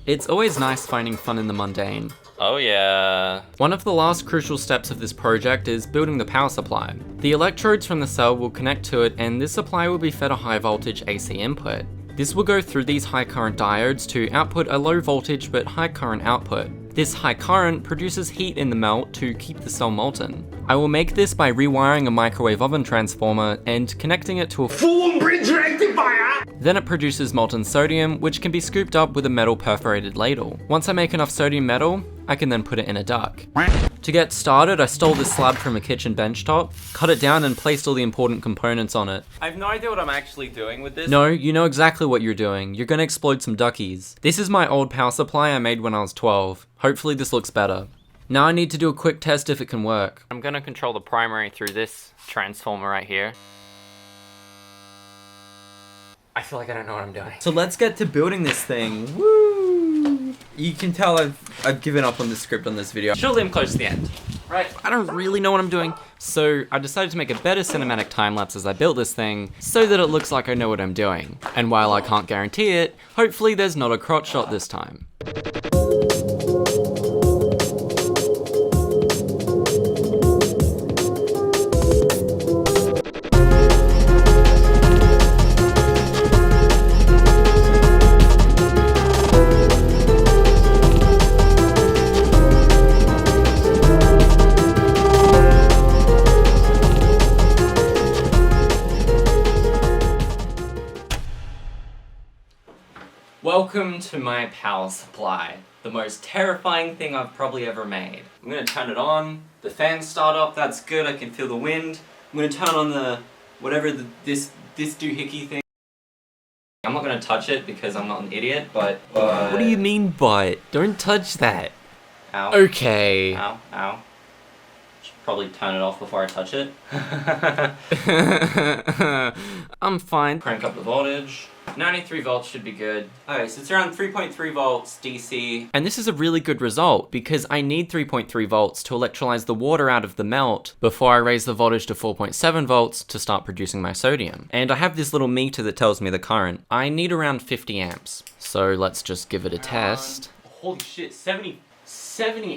It's always nice finding fun in the mundane. Oh yeah. One of the last crucial steps of this project is building the power supply. The electrodes from the cell will connect to it, and this supply will be fed a high voltage AC input. This will go through these high current diodes to output a low voltage but high current output. This high current produces heat in the melt to keep the cell molten. I will make this by rewiring a microwave oven transformer and connecting it to a full bridge rectifier. Then it produces molten sodium, which can be scooped up with a metal perforated ladle. Once I make enough sodium metal, I can then put it in a duct. To get started, I stole this slab from a kitchen benchtop, cut it down and placed all the important components on it. I have no idea what I'm actually doing with this. No, you know exactly what you're doing. You're gonna explode some duckies. This is my old power supply I made when I was 12. Hopefully this looks better. Now I need to do a quick test if it can work. I'm gonna control the primary through this transformer right here. I feel like I don't know what I'm doing. So let's get to building this thing. Woo! You can tell I've given up on the script on this video. Surely I'm close to the end. Right. I don't really know what I'm doing, so I decided to make a better cinematic time-lapse as I built this thing, so that it looks like I know what I'm doing. And while I can't guarantee it, hopefully there's not a crotch shot this time. Welcome to my power supply. The most terrifying thing I've probably ever made. I'm gonna turn it on, the fans start up, that's good, I can feel the wind. I'm gonna turn on the, this doohickey thing. I'm not gonna touch it because I'm not an idiot, but... What do you mean but? Don't touch that. Ow. Okay. Ow, ow. Should probably turn it off before I touch it. I'm fine. Crank up the voltage. 93 volts should be good. Okay, so it's around 3.3 volts DC. And this is a really good result because I need 3.3 volts to electrolyze the water out of the melt before I raise the voltage to 4.7 volts to start producing my sodium. And I have this little meter that tells me the current. I need around 50 amps. So let's just give it a test. Holy shit, 70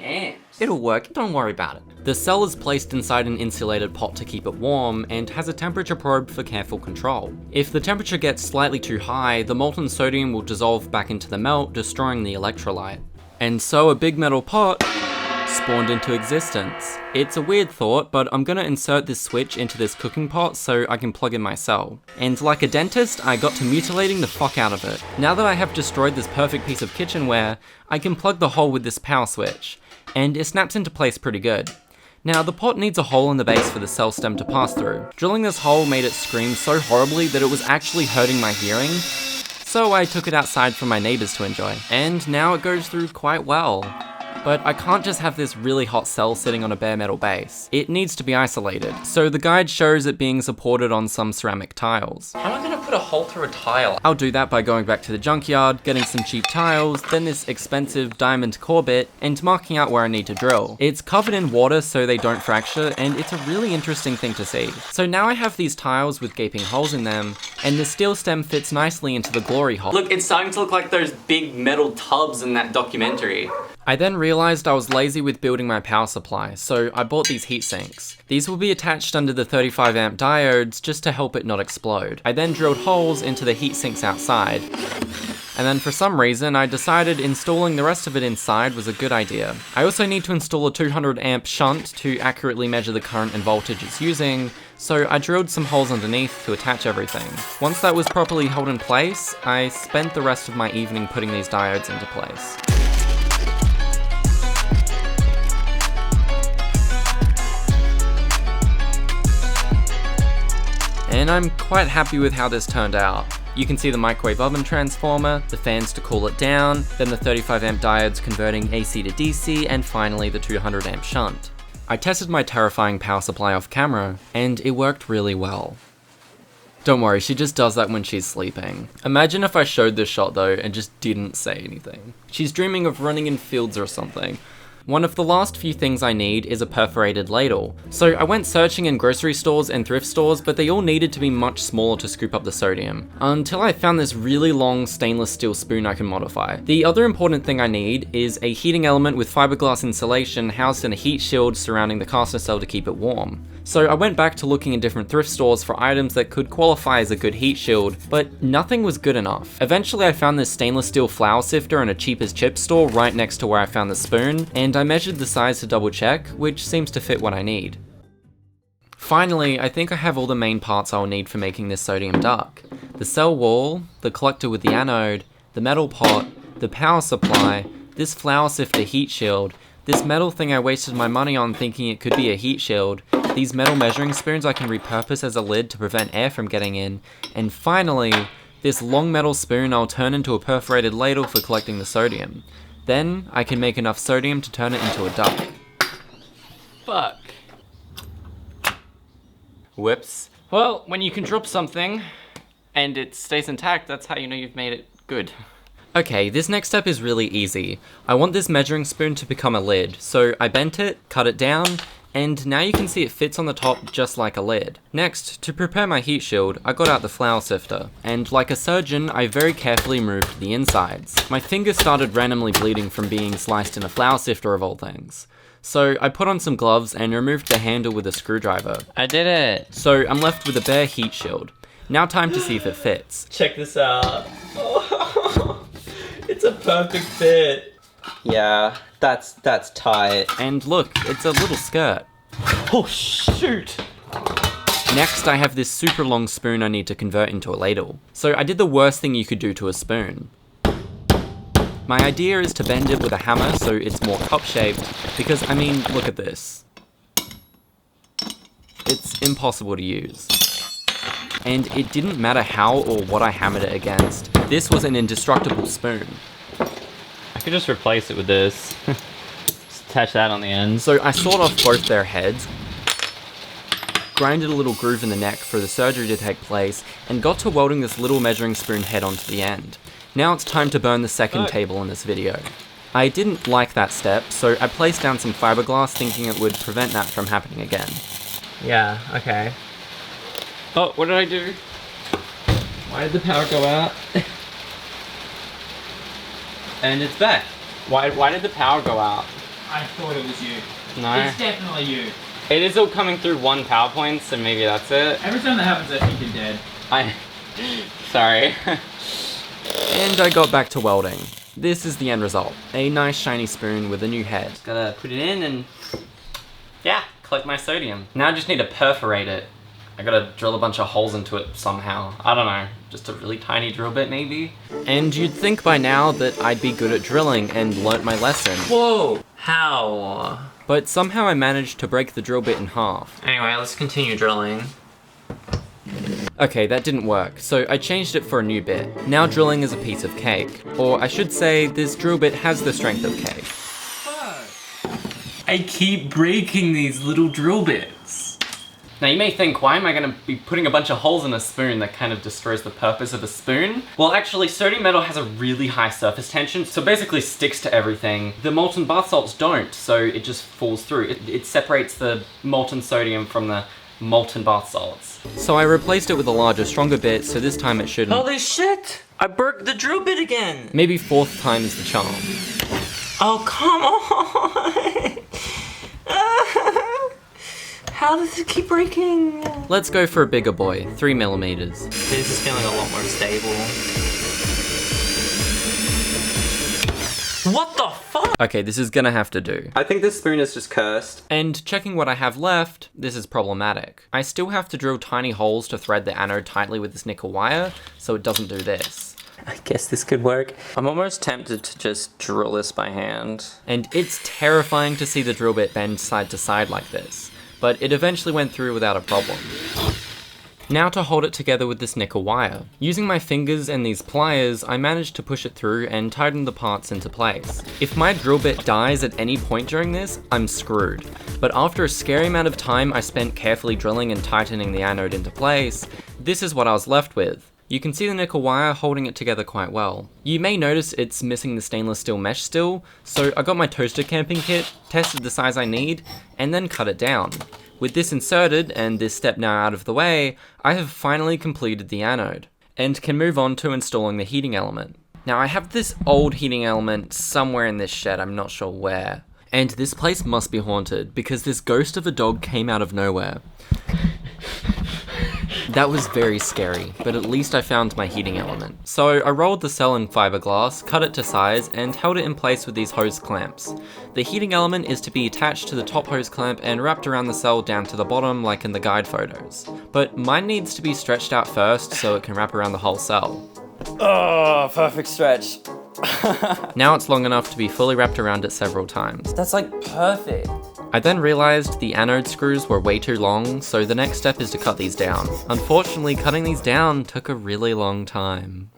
amps. It'll work, don't worry about it. The cell is placed inside an insulated pot to keep it warm and has a temperature probe for careful control. If the temperature gets slightly too high, the molten sodium will dissolve back into the melt, destroying the electrolyte. And so a big metal pot spawned into existence. It's a weird thought, but I'm gonna insert this switch into this cooking pot so I can plug in my cell. And like a dentist, I got to mutilating the fuck out of it. Now that I have destroyed this perfect piece of kitchenware, I can plug the hole with this power switch, and it snaps into place pretty good. Now, the pot needs a hole in the base for the cell stem to pass through. Drilling this hole made it scream so horribly that it was actually hurting my hearing, so I took it outside for my neighbors to enjoy. And now it goes through quite well. But I can't just have this really hot cell sitting on a bare metal base. It needs to be isolated, so the guide shows it being supported on some ceramic tiles. How am I gonna put a hole through a tile? I'll do that by going back to the junkyard, getting some cheap tiles, then this expensive diamond core bit, and marking out where I need to drill. It's covered in water so they don't fracture, and it's a really interesting thing to see. So now I have these tiles with gaping holes in them, and the steel stem fits nicely into the glory hole. Look, it's starting to look like those big metal tubs in that documentary. I then realized I was lazy with building my power supply, so I bought these heat sinks. These will be attached under the 35 amp diodes just to help it not explode. I then drilled holes into the heat sinks outside, and then for some reason I decided installing the rest of it inside was a good idea. I also need to install a 200 amp shunt to accurately measure the current and voltage it's using, so I drilled some holes underneath to attach everything. Once that was properly held in place, I spent the rest of my evening putting these diodes into place. And I'm quite happy with how this turned out. You can see the microwave oven transformer, the fans to cool it down, then the 35 amp diodes converting AC to DC, and finally the 200 amp shunt. I tested my terrifying power supply off camera, and it worked really well. Don't worry, she just does that when she's sleeping. Imagine if I showed this shot though and just didn't say anything. She's dreaming of running in fields or something. One of the last few things I need is a perforated ladle. So I went searching in grocery stores and thrift stores, but they all needed to be much smaller to scoop up the sodium, until I found this really long stainless steel spoon I can modify. The other important thing I need is a heating element with fiberglass insulation housed in a heat shield surrounding the castner cell to keep it warm. So I went back to looking in different thrift stores for items that could qualify as a good heat shield, but nothing was good enough. Eventually I found this stainless steel flour sifter in a cheap as chips store right next to where I found the spoon, and I measured the size to double check, which seems to fit what I need. Finally, I think I have all the main parts I'll need for making this sodium duck. The cell wall, the collector with the anode, the metal pot, the power supply, this flour sifter heat shield, this metal thing I wasted my money on thinking it could be a heat shield, these metal measuring spoons I can repurpose as a lid to prevent air from getting in, and finally, this long metal spoon I'll turn into a perforated ladle for collecting the sodium. Then, I can make enough sodium to turn it into a duck. Fuck. Whoops. Well, when you can drop something, and it stays intact, that's how you know you've made it good. Okay, this next step is really easy. I want this measuring spoon to become a lid, so I bent it, cut it down, and now you can see it fits on the top just like a lid. Next, to prepare my heat shield, I got out the flour sifter, and like a surgeon, I very carefully removed the insides. My finger started randomly bleeding from being sliced in a flour sifter of all things. So I put on some gloves and removed the handle with a screwdriver. I did it! So I'm left with a bare heat shield. Now time to see if it fits. Check this out. Oh, it's a perfect fit. Yeah, that's tight. And look, it's a little skirt. Oh shoot! Next, I have this super long spoon I need to convert into a ladle. So I did the worst thing you could do to a spoon. My idea is to bend it with a hammer so it's more cup-shaped, because I mean, look at this. It's impossible to use. And it didn't matter how or what I hammered it against. This was an indestructible spoon. I could just replace it with this. attach that on the end. So I sawed off both their heads, grinded a little groove in the neck for the surgery to take place, and got to welding this little measuring spoon head onto the end. Now it's time to burn the second table in this video. I didn't like that step, so I placed down some fiberglass thinking it would prevent that from happening again. Yeah, okay. Oh, what did I do? Why did the power go out? And it's back. Why did the power go out? I thought it was you. No. It's definitely you. It is all coming through one power point, so maybe that's it. Every time that happens, I think you're dead. Sorry. And I got back to welding. This is the end result. A nice shiny spoon with a new head. Gotta put it in and, yeah, collect my sodium. Now I just need to perforate it. I gotta drill a bunch of holes into it somehow. I don't know, just a really tiny drill bit maybe? And you'd think by now that I'd be good at drilling and learnt my lesson. Whoa! How? But somehow I managed to break the drill bit in half. Anyway, let's continue drilling. Okay, that didn't work, so I changed it for a new bit. Now drilling is a piece of cake. Or I should say, this drill bit has the strength of cake. I keep breaking these little drill bits. Now you may think, why am I gonna be putting a bunch of holes in a spoon that kind of destroys the purpose of a spoon? Well, actually, sodium metal has a really high surface tension, so basically sticks to everything. The molten bath salts don't, so it just falls through. It separates the molten sodium from the molten bath salts. So I replaced it with a larger, stronger bit, so this time it shouldn't. Holy shit! I broke the drill bit again! Maybe fourth time is the charm. Oh, come on! How does it keep breaking? Let's go for a bigger boy, 3mm. This is feeling a lot more stable. What the fuck? Okay, this is gonna have to do. I think this spoon is just cursed. And checking what I have left, this is problematic. I still have to drill tiny holes to thread the anode tightly with this nickel wire, so it doesn't do this. I guess this could work. I'm almost tempted to just drill this by hand. And it's terrifying to see the drill bit bend side to side like this, but it eventually went through without a problem. Now to hold it together with this nickel wire. Using my fingers and these pliers, I managed to push it through and tighten the parts into place. If my drill bit dies at any point during this, I'm screwed. But after a scary amount of time I spent carefully drilling and tightening the anode into place, this is what I was left with. You can see the nickel wire holding it together quite well. You may notice it's missing the stainless steel mesh still, so I got my toaster camping kit, tested the size I need, and then cut it down. With this inserted, and this step now out of the way, I have finally completed the anode, and can move on to installing the heating element. Now I have this old heating element somewhere in this shed, I'm not sure where. And this place must be haunted, because this ghost of a dog came out of nowhere. That was very scary, but at least I found my heating element. So I rolled the cell in fiberglass, cut it to size, and held it in place with these hose clamps. The heating element is to be attached to the top hose clamp and wrapped around the cell down to the bottom like in the guide photos. But mine needs to be stretched out first so it can wrap around the whole cell. Oh, perfect stretch. Now it's long enough to be fully wrapped around it several times. That's like perfect. I then realized the anode screws were way too long, so the next step is to cut these down. Unfortunately, cutting these down took a really long time.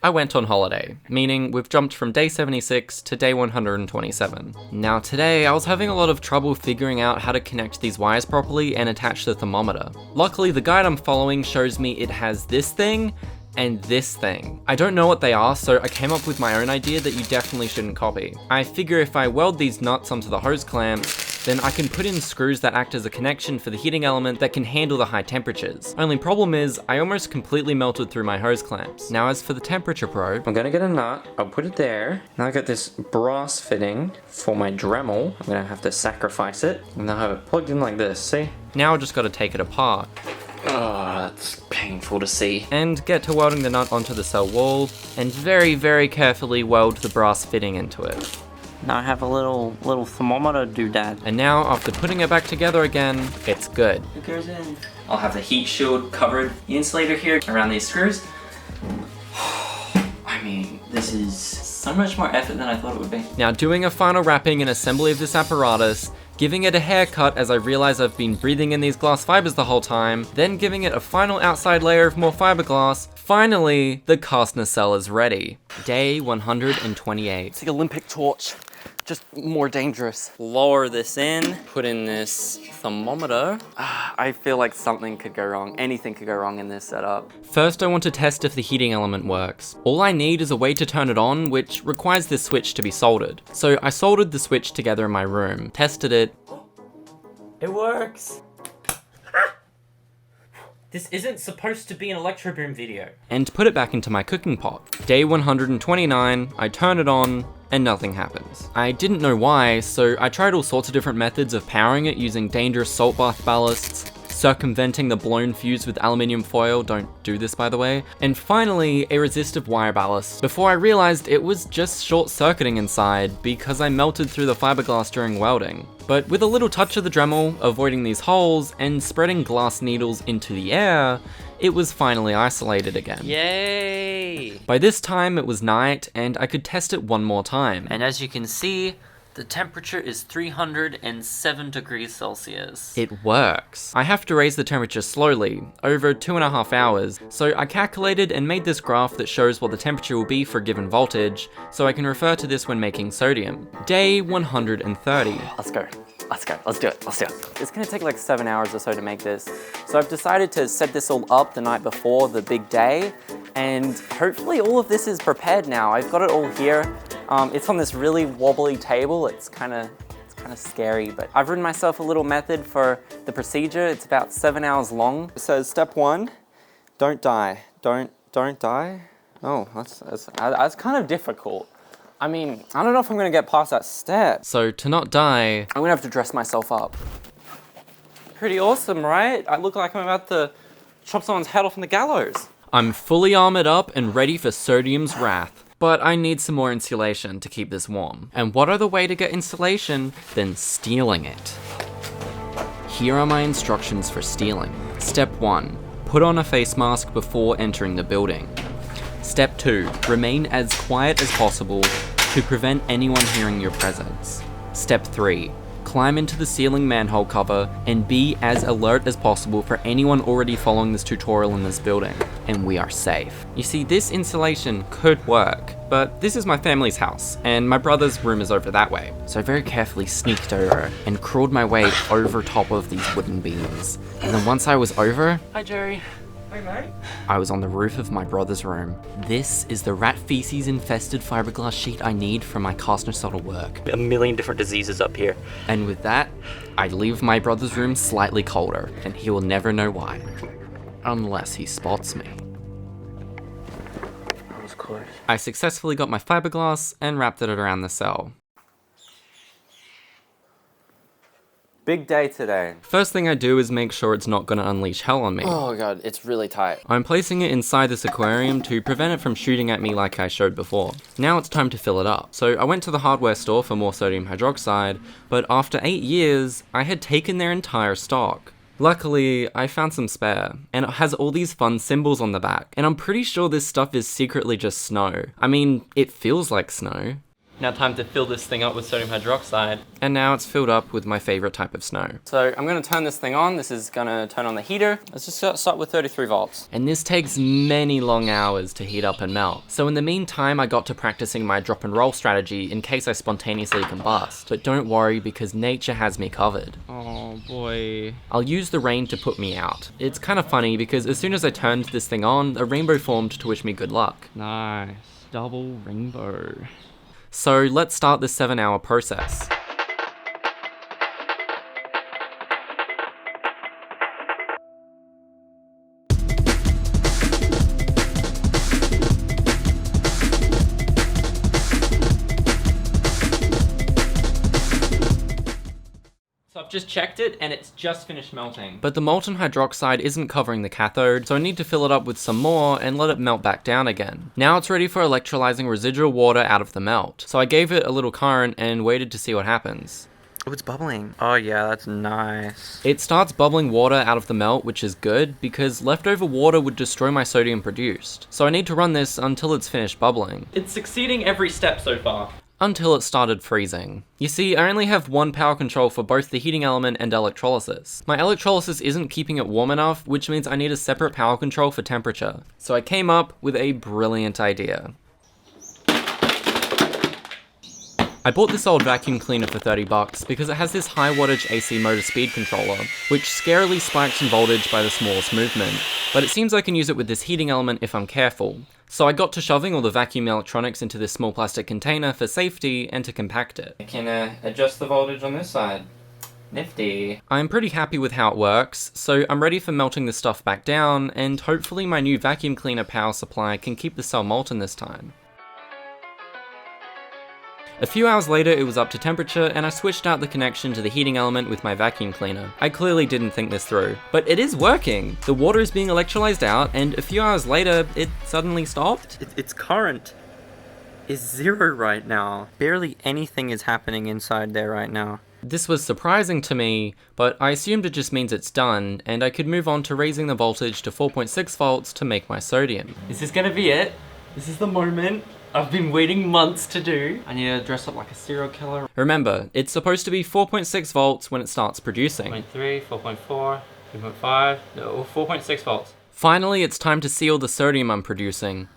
I went on holiday, meaning we've jumped from day 76 to day 127. Now today, I was having a lot of trouble figuring out how to connect these wires properly and attach the thermometer. Luckily, the guide I'm following shows me it has this thing and this thing. I don't know what they are, so I came up with my own idea that you definitely shouldn't copy. I figure if I weld these nuts onto the hose clamps, then I can put in screws that act as a connection for the heating element that can handle the high temperatures. Only problem is, I almost completely melted through my hose clamps. Now as for the temperature probe, I'm gonna get a nut, I'll put it there. Now I got this brass fitting for my Dremel. I'm gonna have to sacrifice it. And I'll have it plugged in like this, see? now I just gotta take it apart. Oh, that's painful to see. And get to welding the nut onto the cell wall, and very, very carefully weld the brass fitting into it. Now I have a little thermometer doodad. And now, after putting it back together again, it's good. It goes in. I'll have the heat shield covered the insulator here around these screws. I mean, this is so much more effort than I thought it would be. Now doing a final wrapping and assembly of this apparatus, giving it a haircut as I realize I've been breathing in these glass fibers the whole time, then giving it a final outside layer of more fiberglass. Finally, the castner cell is ready. Day 128. It's the Olympic torch. just more dangerous. Lower this in, put in this thermometer. I feel like something could go wrong. Anything could go wrong in this setup. First, I want to test if the heating element works. All I need is a way to turn it on, which requires this switch to be soldered. So I soldered the switch together in my room, tested it. It works. This isn't supposed to be an Electro Boom video. And put it back into my cooking pot. Day 129, I turn it on, and nothing happens. I didn't know why, so I tried all sorts of different methods of powering it using dangerous salt bath ballasts, circumventing the blown fuse with aluminium foil, don't do this by the way, and finally a resistive wire ballast, before I realized it was just short-circuiting inside because I melted through the fiberglass during welding. But with a little touch of the Dremel, avoiding these holes, and spreading glass needles into the air, it was finally isolated again. Yay! By this time it was night, and I could test it one more time. And as you can see, the temperature is 307 degrees Celsius. It works. I have to raise the temperature slowly, over 2.5 hours, so I calculated and made this graph that shows what the temperature will be for a given voltage, so I can refer to this when making sodium. Day 130. Let's go. Let's go. Let's do it. Let's do it. It's gonna take like 7 hours or so to make this. So I've decided to set this all up the night before the big day, and hopefully all of this is prepared now. I've got it all here. It's on this really wobbly table. It's kind of scary, but I've written myself a little method for the procedure. It's about 7 hours long. It says step 1, don't die. Don't die. Oh, that's kind of difficult. I mean, I don't know if I'm gonna get past that step. So to not die, I'm gonna have to dress myself up. Pretty awesome, right? I look like I'm about to chop someone's head off in the gallows. I'm fully armored up and ready for sodium's wrath. But I need some more insulation to keep this warm. And what other way to get insulation than stealing it? Here are my instructions for stealing. Step 1, put on a face mask before entering the building. Step 2, remain as quiet as possible to prevent anyone hearing your presence. Step 3, climb into the ceiling manhole cover and be as alert as possible for anyone already following this tutorial in this building, and we are safe. You see, this insulation could work, but this is my family's house, and my brother's room is over that way. So I very carefully sneaked over and crawled my way over top of these wooden beams. And then once I was over, Hi, Jerry. Hi, mate. I was on the roof of my brother's room. This is the rat feces infested fiberglass sheet I need for my castner solder work. A million different diseases up here. And with that, I leave my brother's room slightly colder, and he will never know why. Unless he spots me. Of course. I successfully got my fiberglass and wrapped it around the cell. Big day today. First thing I do is make sure it's not gonna unleash hell on me. Oh god, it's really tight. I'm placing it inside this aquarium to prevent it from shooting at me like I showed before. Now it's time to fill it up. So I went to the hardware store for more sodium hydroxide, but after 8 years, I had taken their entire stock. Luckily, I found some spare, and it has all these fun symbols on the back, and I'm pretty sure this stuff is secretly just snow. I mean, it feels like snow. Now time to fill this thing up with sodium hydroxide. And now it's filled up with my favorite type of snow. So I'm gonna turn this thing on. This is gonna turn on the heater. Let's just start with 33 volts. And this takes many long hours to heat up and melt. So in the meantime, I got to practicing my drop and roll strategy in case I spontaneously combust. But don't worry, because nature has me covered. Oh boy. I'll use the rain to put me out. It's kind of funny because as soon as I turned this thing on, a rainbow formed to wish me good luck. Nice. Double rainbow. So let's start this 7-hour process. So I've just checked it and it's just finished melting. But the molten hydroxide isn't covering the cathode, so I need to fill it up with some more and let it melt back down again. Now it's ready for electrolyzing residual water out of the melt. So I gave it a little current and waited to see what happens. Oh, it's bubbling. Oh yeah, that's nice. It starts bubbling water out of the melt, which is good, because leftover water would destroy my sodium produced. So I need to run this until it's finished bubbling. It's succeeding every step so far. Until it started freezing. You see, I only have one power control for both the heating element and electrolysis. My electrolysis isn't keeping it warm enough, which means I need a separate power control for temperature. So I came up with a brilliant idea. I bought this old vacuum cleaner for 30 bucks because it has this high wattage AC motor speed controller, which scarily spikes in voltage by the smallest movement, but it seems I can use it with this heating element if I'm careful. So I got to shoving all the vacuum electronics into this small plastic container for safety and to compact it. I can adjust the voltage on this side. Nifty. I'm pretty happy with how it works, so I'm ready for melting the stuff back down, and hopefully my new vacuum cleaner power supply can keep the cell molten this time. A few hours later it was up to temperature and I switched out the connection to the heating element with my vacuum cleaner. I clearly didn't think this through, but it is working! The water is being electrolyzed out and a few hours later it suddenly stopped. Its current is 0 right now. Barely anything is happening inside there right now. This was surprising to me, but I assumed it just means it's done and I could move on to raising the voltage to 4.6 volts to make my sodium. Is this gonna be it? This is the moment I've been waiting months to do. I need to dress up like a serial killer. Remember, it's supposed to be 4.6 volts when it starts producing. 4.3, 4.4, 3.5, no, 4.6 volts. Finally, it's time to seal the sodium I'm producing.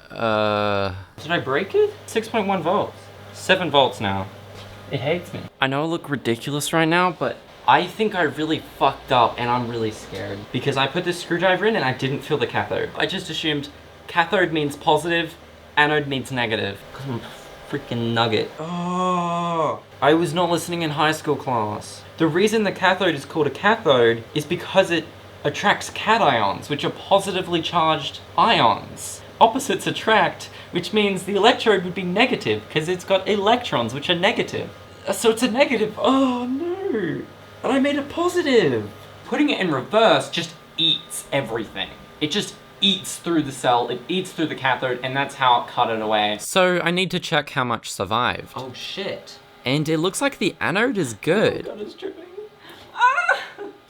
Did I break it? 6.1 volts. 7 volts now. It hates me. I know I look ridiculous right now, but I think I really fucked up and I'm really scared. Because I put this screwdriver in and I didn't feel the cathode. I just assumed cathode means positive, anode means negative. Because I'm a freaking nugget. Oh, I was not listening in high school class. The reason the cathode is called a cathode is because it attracts cations, which are positively charged ions. Opposites attract, which means the electrode would be negative because it's got electrons, which are negative. So it's a negative. Oh no! And I made it positive. Putting it in reverse just eats everything. It just eats through the cell, it eats through the cathode, and that's how it cut it away. So I need to check how much survived. Oh shit. And it looks like the anode is good. Oh god, it's dripping. Ah!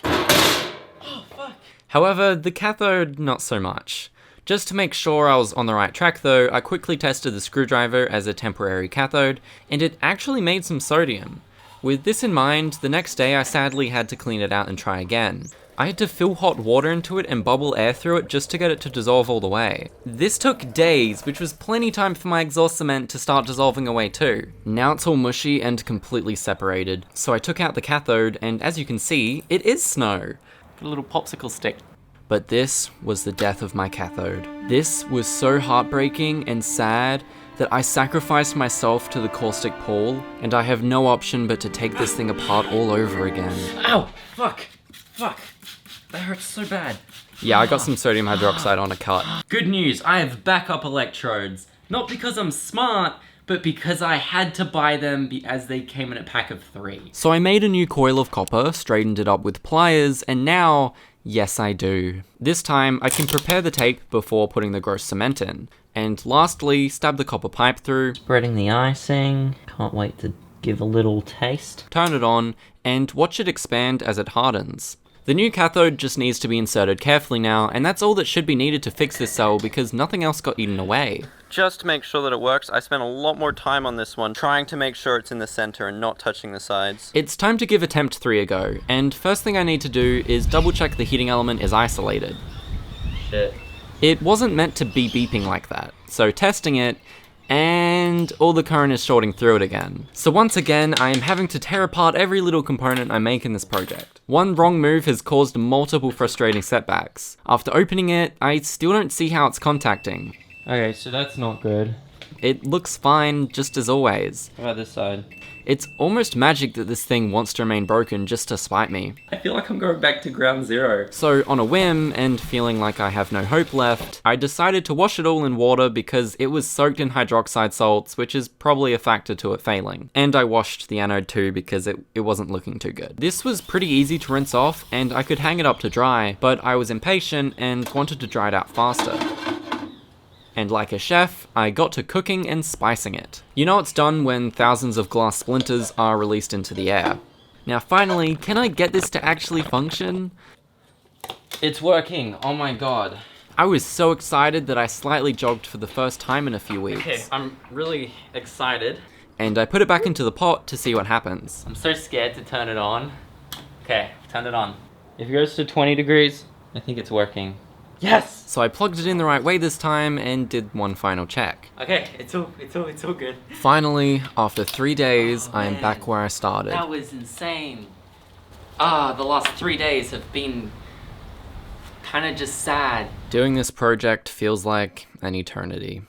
Oh fuck. However, the cathode, not so much. Just to make sure I was on the right track though, I quickly tested the screwdriver as a temporary cathode, and it actually made some sodium. With this in mind, the next day I sadly had to clean it out and try again. I had to fill hot water into it and bubble air through it just to get it to dissolve all the way. This took days, which was plenty time for my exhaust cement to start dissolving away too. Now it's all mushy and completely separated. So I took out the cathode, and as you can see, it is snow. Got a little popsicle stick. But this was the death of my cathode. This was so heartbreaking and sad that I sacrificed myself to the caustic pool, and I have no option but to take this thing apart all over again. Ow! Fuck! Fuck! That hurts so bad. Yeah, I got some sodium hydroxide on a cut. Good news, I have backup electrodes. Not because I'm smart, but because I had to buy them as they came in a pack of 3. So I made a new coil of copper, straightened it up with pliers, and now, yes I do. This time, I can prepare the tape before putting the gross cement in. And lastly, stab the copper pipe through, Spreading the icing. Can't wait to give a little taste. turn it on, and watch it expand as it hardens. The new cathode just needs to be inserted carefully now, and that's all that should be needed to fix this cell because nothing else got eaten away. Just to make sure that it works, I spent a lot more time on this one, trying to make sure it's in the center and not touching the sides. It's time to give attempt 3 a go, and first thing I need to do is double check the heating element is isolated. Shit. It wasn't meant to be beeping like that, so testing it, and all the current is shorting through it again. So once again, I am having to tear apart every little component I make in this project. One wrong move has caused multiple frustrating setbacks. After opening it, I still don't see how it's contacting. Okay, so that's not good. It looks fine, just as always. How about this side? It's almost magic that this thing wants to remain broken just to spite me. I feel like I'm going back to ground zero. So on a whim, and feeling like I have no hope left, I decided to wash it all in water because it was soaked in hydroxide salts, which is probably a factor to it failing. And I washed the anode too because it wasn't looking too good. This was pretty easy to rinse off, and I could hang it up to dry, but I was impatient and wanted to dry it out faster. And like a chef, I got to cooking and spicing it. You know it's done when thousands of glass splinters are released into the air. Now finally, can I get this to actually function? It's working, oh my god. I was so excited that I slightly jogged for the first time in a few weeks. Okay, I'm really excited. And I put it back into the pot to see what happens. I'm so scared to turn it on. Okay, turn it on. If it goes to 20 degrees, I think it's working. Yes! So I plugged it in the right way this time and did one final check. Okay, it's all good. Finally, after 3 days, I am man. back where I started. That was insane. The last 3 days have been kind of just sad. Doing this project feels like an eternity.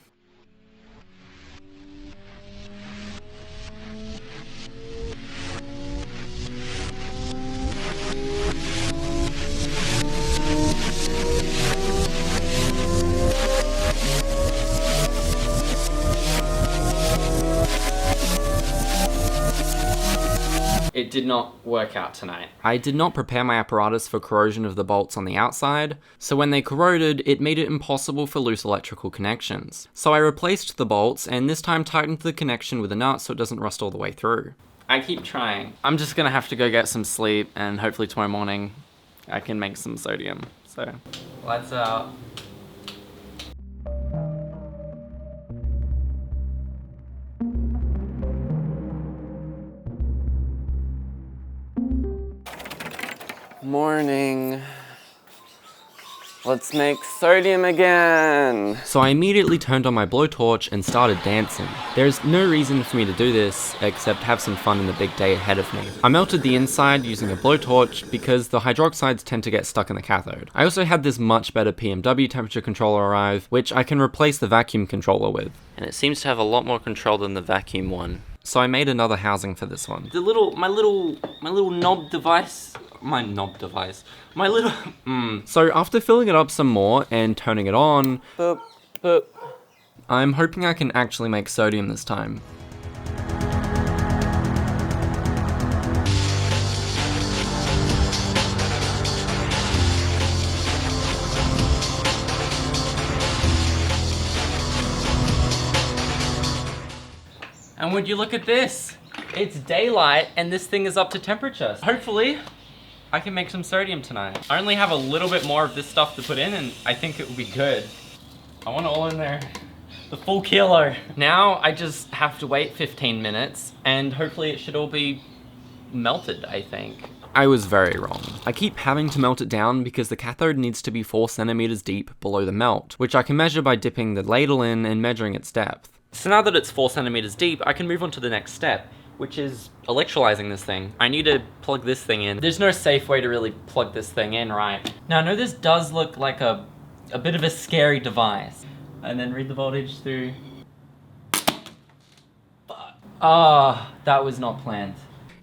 It did not work out tonight. I did not prepare my apparatus for corrosion of the bolts on the outside, so when they corroded, it made it impossible for loose electrical connections. So I replaced the bolts, and this time tightened the connection with a nut so it doesn't rust all the way through. I keep trying. I'm just gonna have to go get some sleep, and hopefully tomorrow morning I can make some sodium. So, lights out. Morning. Let's make sodium again. So I immediately turned on my blowtorch and started dancing. There's no reason for me to do this, except have some fun in the big day ahead of me. I melted the inside using a blowtorch because the hydroxides tend to get stuck in the cathode. I also had this much better PMW temperature controller arrive, which I can replace the vacuum controller with. And it seems to have a lot more control than the vacuum one. So I made another housing for this one. My little knob device. My little, So after filling it up some more and turning it on, Boop, boop. I'm hoping I can actually make sodium this time. And would you look at this? It's daylight and this thing is up to temperature. Hopefully, I can make some sodium tonight. I only have a little bit more of this stuff to put in and I think it will be good. I want it all in there. The full kilo. Now I just have to wait 15 minutes and hopefully it should all be melted, I think. I was very wrong. I keep having to melt it down because the cathode needs to be 4 centimeters deep below the melt, which I can measure by dipping the ladle in and measuring its depth. So now that it's 4 centimeters deep, I can move on to the next step, which is electrolyzing this thing. I need to plug this thing in. There's no safe way to really plug this thing in, right? Now I know this does look like a bit of a scary device. And then read the voltage through. That was not planned.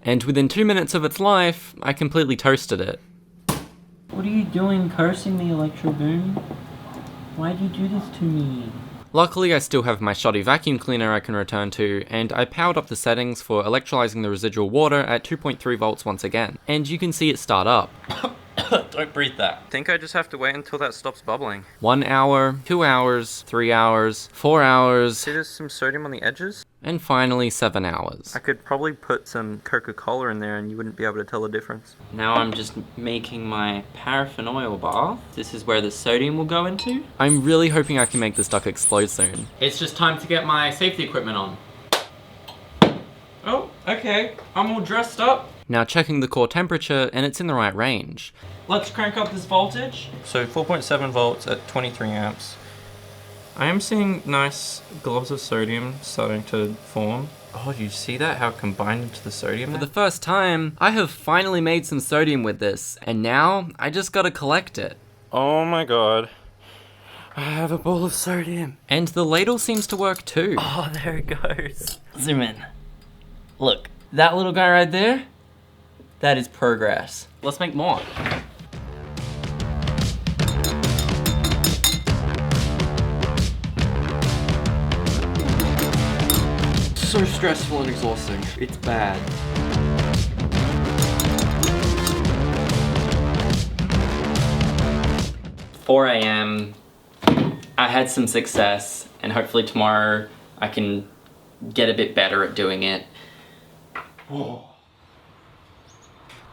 And within 2 minutes of its life, I completely toasted it. What are you doing, cursing the electro boom? Why'd you do this to me? Luckily, I still have my shoddy vacuum cleaner I can return to, and I powered up the settings for electrolyzing the residual water at 2.3 volts once again, and you can see it start up. Don't breathe that. I think I just have to wait until that stops bubbling. 1 hour, 2 hours, 3 hours, 4 hours, See, there's some sodium on the edges? and finally 7 hours. I could probably put some Coca-Cola in there and you wouldn't be able to tell the difference. Now I'm just making my paraffin oil bath. This is where the sodium will go into. I'm really hoping I can make this duck explode soon. It's just time to get my safety equipment on. Oh, okay. I'm all dressed up. Now checking the core temperature, and it's in the right range. Let's crank up this voltage. So 4.7 volts at 23 amps. I am seeing nice globs of sodium starting to form. Oh, do you see that? How it combined into the sodium? For the first time, I have finally made some sodium with this, and now I just gotta collect it. Oh my god. I have a bowl of sodium. And the ladle seems to work too. Oh, there it goes. Zoom in. Look, that little guy right there, that is progress. Let's make more. So stressful and exhausting. It's bad. "4 a.m. I had some success, and hopefully tomorrow I can get a bit better at doing it.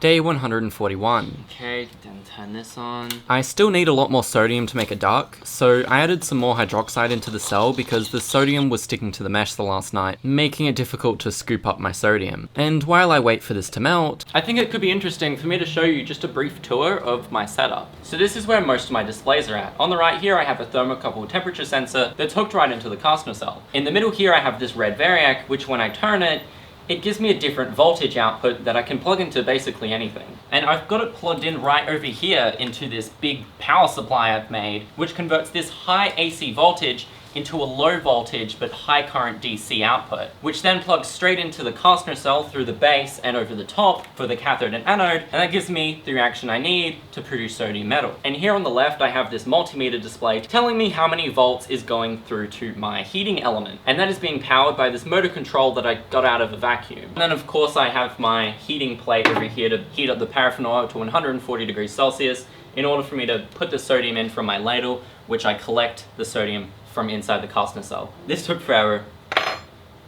Day 141. Okay, then turn this on. I still need a lot more sodium to make a duck, so I added some more hydroxide into the cell because the sodium was sticking to the mesh the last night, making it difficult to scoop up my sodium. And while I wait for this to melt, I think it could be interesting for me to show you just a brief tour of my setup. So this is where most of my displays are at. On the right here I have a thermocouple temperature sensor that's hooked right into the castner cell. In the middle here I have this red variac, which when I turn it, it gives me a different voltage output that I can plug into basically anything. And I've got it plugged in right over here into this big power supply I've made, which converts this high AC voltage into a low voltage but high current DC output, which then plugs straight into the castner cell through the base and over the top for the cathode and anode, and that gives me the reaction I need to produce sodium metal. And here on the left I have this multimeter display telling me how many volts is going through to my heating element, and that is being powered by this motor control that I got out of a vacuum. And then of course I have my heating plate over here to heat up the paraffin oil to 140 degrees Celsius in order for me to put the sodium in from my ladle, which I collect the sodium from inside the castner cell. This took forever,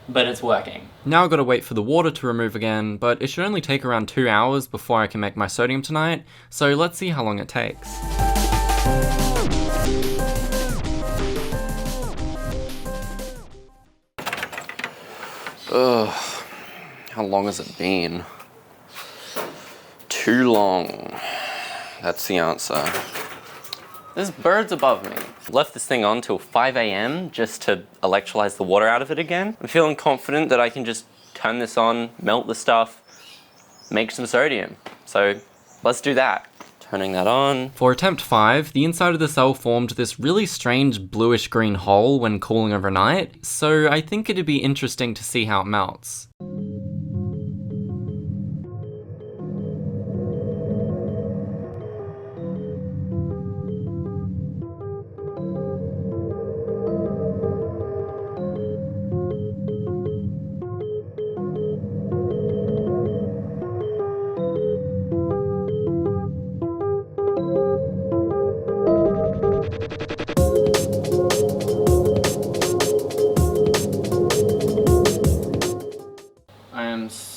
but it's working. now I've got to wait for the water to remove again, but it should only take around 2 hours before I can make my sodium tonight, so let's see how long it takes. Ugh, how long has it been? Too long. That's the answer. There's birds above me. Left this thing on till 5 AM just to electrolyze the water out of it again. I'm feeling confident that I can just turn this on, melt the stuff, make some sodium. So let's do that. Turning that on. For attempt 5, the inside of the cell formed this really strange bluish green hole when cooling overnight, so I think it'd be interesting to see how it melts.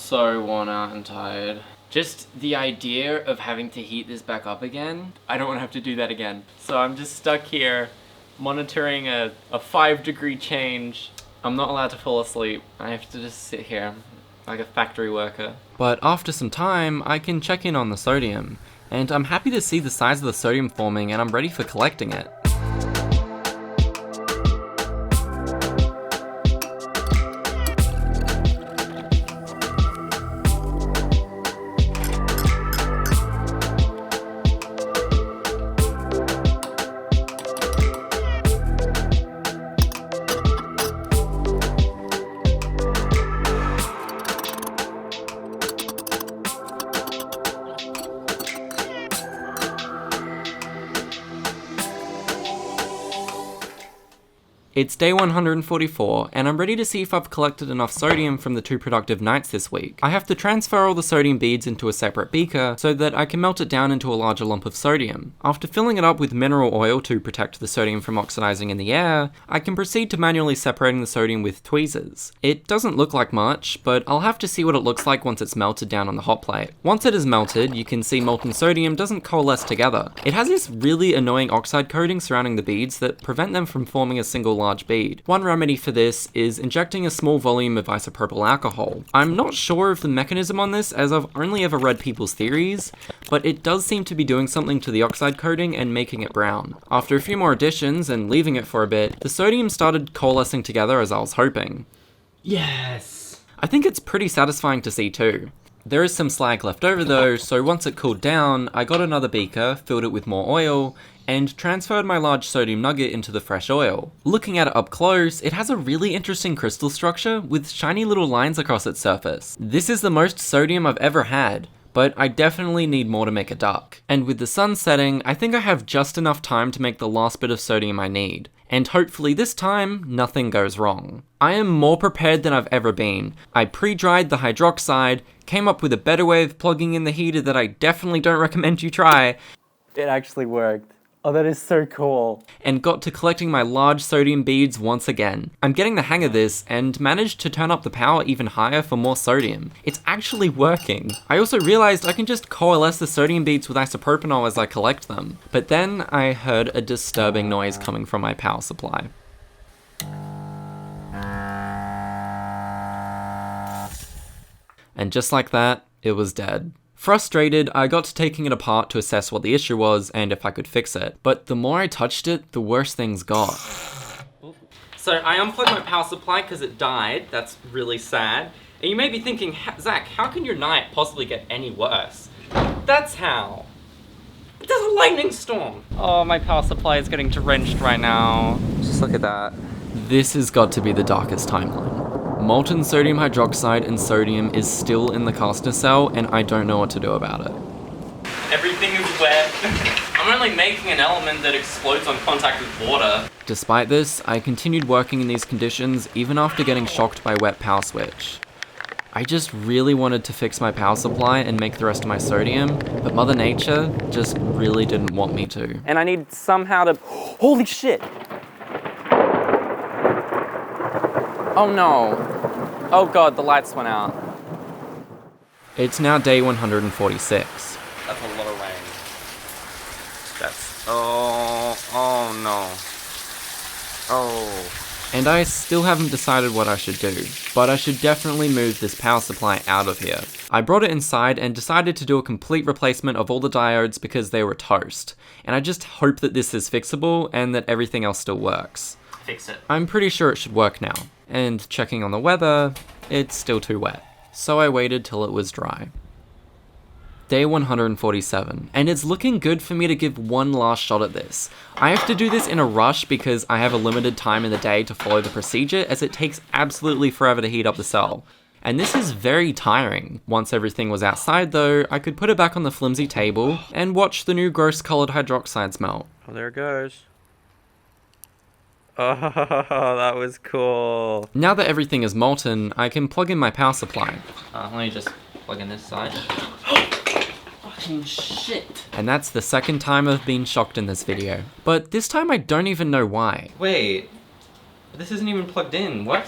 So worn out and tired. Just the idea of having to heat this back up again, I don't want to have to do that again. So I'm just stuck here monitoring a 5-degree change. I'm not allowed to fall asleep. I have to just sit here like a factory worker. But after some time, I can check in on the sodium, and I'm happy to see the size of the sodium forming, and I'm ready for collecting it. It's day 144, and I'm ready to see if I've collected enough sodium from the 2 productive nights this week. I have to transfer all the sodium beads into a separate beaker so that I can melt it down into a larger lump of sodium. After filling it up with mineral oil to protect the sodium from oxidizing in the air, I can proceed to manually separating the sodium with tweezers. It doesn't look like much, but I'll have to see what it looks like once it's melted down on the hot plate. Once it is melted, you can see molten sodium doesn't coalesce together. It has this really annoying oxide coating surrounding the beads that prevent them from forming a single large bead. One remedy for this is injecting a small volume of isopropyl alcohol. I'm not sure of the mechanism on this, as I've only ever read people's theories, but it does seem to be doing something to the oxide coating and making it brown. After a few more additions and leaving it for a bit, the sodium started coalescing together as I was hoping. Yes! I think it's pretty satisfying to see too. There is some slag left over though, so once it cooled down, I got another beaker, filled it with more oil, and transferred my large sodium nugget into the fresh oil. Looking at it up close, it has a really interesting crystal structure with shiny little lines across its surface. This is the most sodium I've ever had, but I definitely need more to make a duck. And with the sun setting, I think I have just enough time to make the last bit of sodium I need. And hopefully this time, nothing goes wrong. I am more prepared than I've ever been. I pre-dried the hydroxide, came up with a better way of plugging in the heater that I definitely don't recommend you try. It actually worked. Oh, that is so cool. And got to collecting my large sodium beads once again. I'm getting the hang of this and managed to turn up the power even higher for more sodium. It's actually working. I also realized I can just coalesce the sodium beads with isopropanol as I collect them. But then I heard a disturbing noise coming from my power supply. And just like that, it was dead. Frustrated, I got to taking it apart to assess what the issue was and if I could fix it. But the more I touched it, the worse things got. So I unplugged my power supply because it died. That's really sad. And you may be thinking, Zach, how can your night possibly get any worse? That's how. But there's a lightning storm. Oh, my power supply is getting drenched right now. Just look at that. This has got to be the darkest timeline. Molten sodium hydroxide and sodium is still in the castner cell, and I don't know what to do about it. Everything is wet. I'm only making an element that explodes on contact with water. Despite this, I continued working in these conditions even after getting shocked by wet power switch. I just really wanted to fix my power supply and make the rest of my sodium, but Mother Nature just really didn't want me to. And I need somehow to... Holy shit! Oh no. Oh god, the lights went out. It's now day 146. That's a lot of rain. That's... Oh no. Oh. And I still haven't decided what I should do, but I should definitely move this power supply out of here. I brought it inside and decided to do a complete replacement of all the diodes because they were toast. And I just hope that this is fixable and that everything else still works. Fix it. I'm pretty sure it should work now. And checking on the weather, it's still too wet. So I waited till it was dry. Day 147, and it's looking good for me to give one last shot at this. I have to do this in a rush because I have a limited time in the day to follow the procedure, as it takes absolutely forever to heat up the cell. And this is very tiring. Once everything was outside though, I could put it back on the flimsy table and watch the new gross colored hydroxides melt. Oh, there it goes. Oh, that was cool. Now that everything is molten, I can plug in my power supply. Let me just plug in this side. Fucking shit. And that's the second time I've been shocked in this video. But this time I don't even know why. Wait, this isn't even plugged in. What?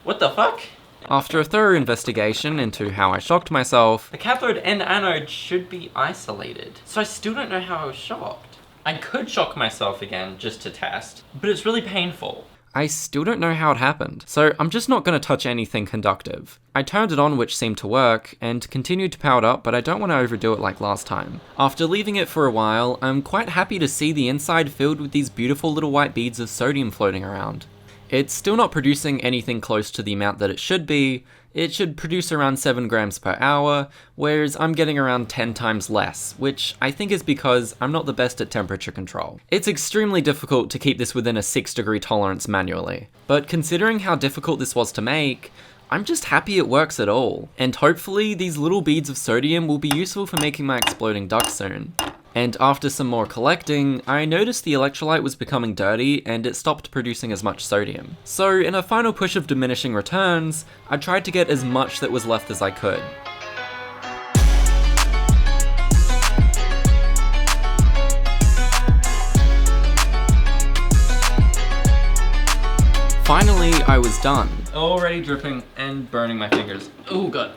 What the fuck? After a thorough investigation into how I shocked myself, The cathode and anode should be isolated. So I still don't know how I was shocked. I could shock myself again just to test, but it's really painful. I still don't know how it happened, so I'm just not going to touch anything conductive. I turned it on, which seemed to work, and continued to power it up, but I don't want to overdo it like last time. After leaving it for a while, I'm quite happy to see the inside filled with these beautiful little white beads of sodium floating around. It's still not producing anything close to the amount that it should be. It should produce around 7 grams per hour, whereas I'm getting around 10 times less, which I think is because I'm not the best at temperature control. It's extremely difficult to keep this within a 6-degree tolerance manually, but considering how difficult this was to make, I'm just happy it works at all, and hopefully these little beads of sodium will be useful for making my exploding duck soon. And after some more collecting, I noticed the electrolyte was becoming dirty and it stopped producing as much sodium. So in a final push of diminishing returns, I tried to get as much that was left as I could. Finally, I was done. Already dripping and burning my fingers. Oh god.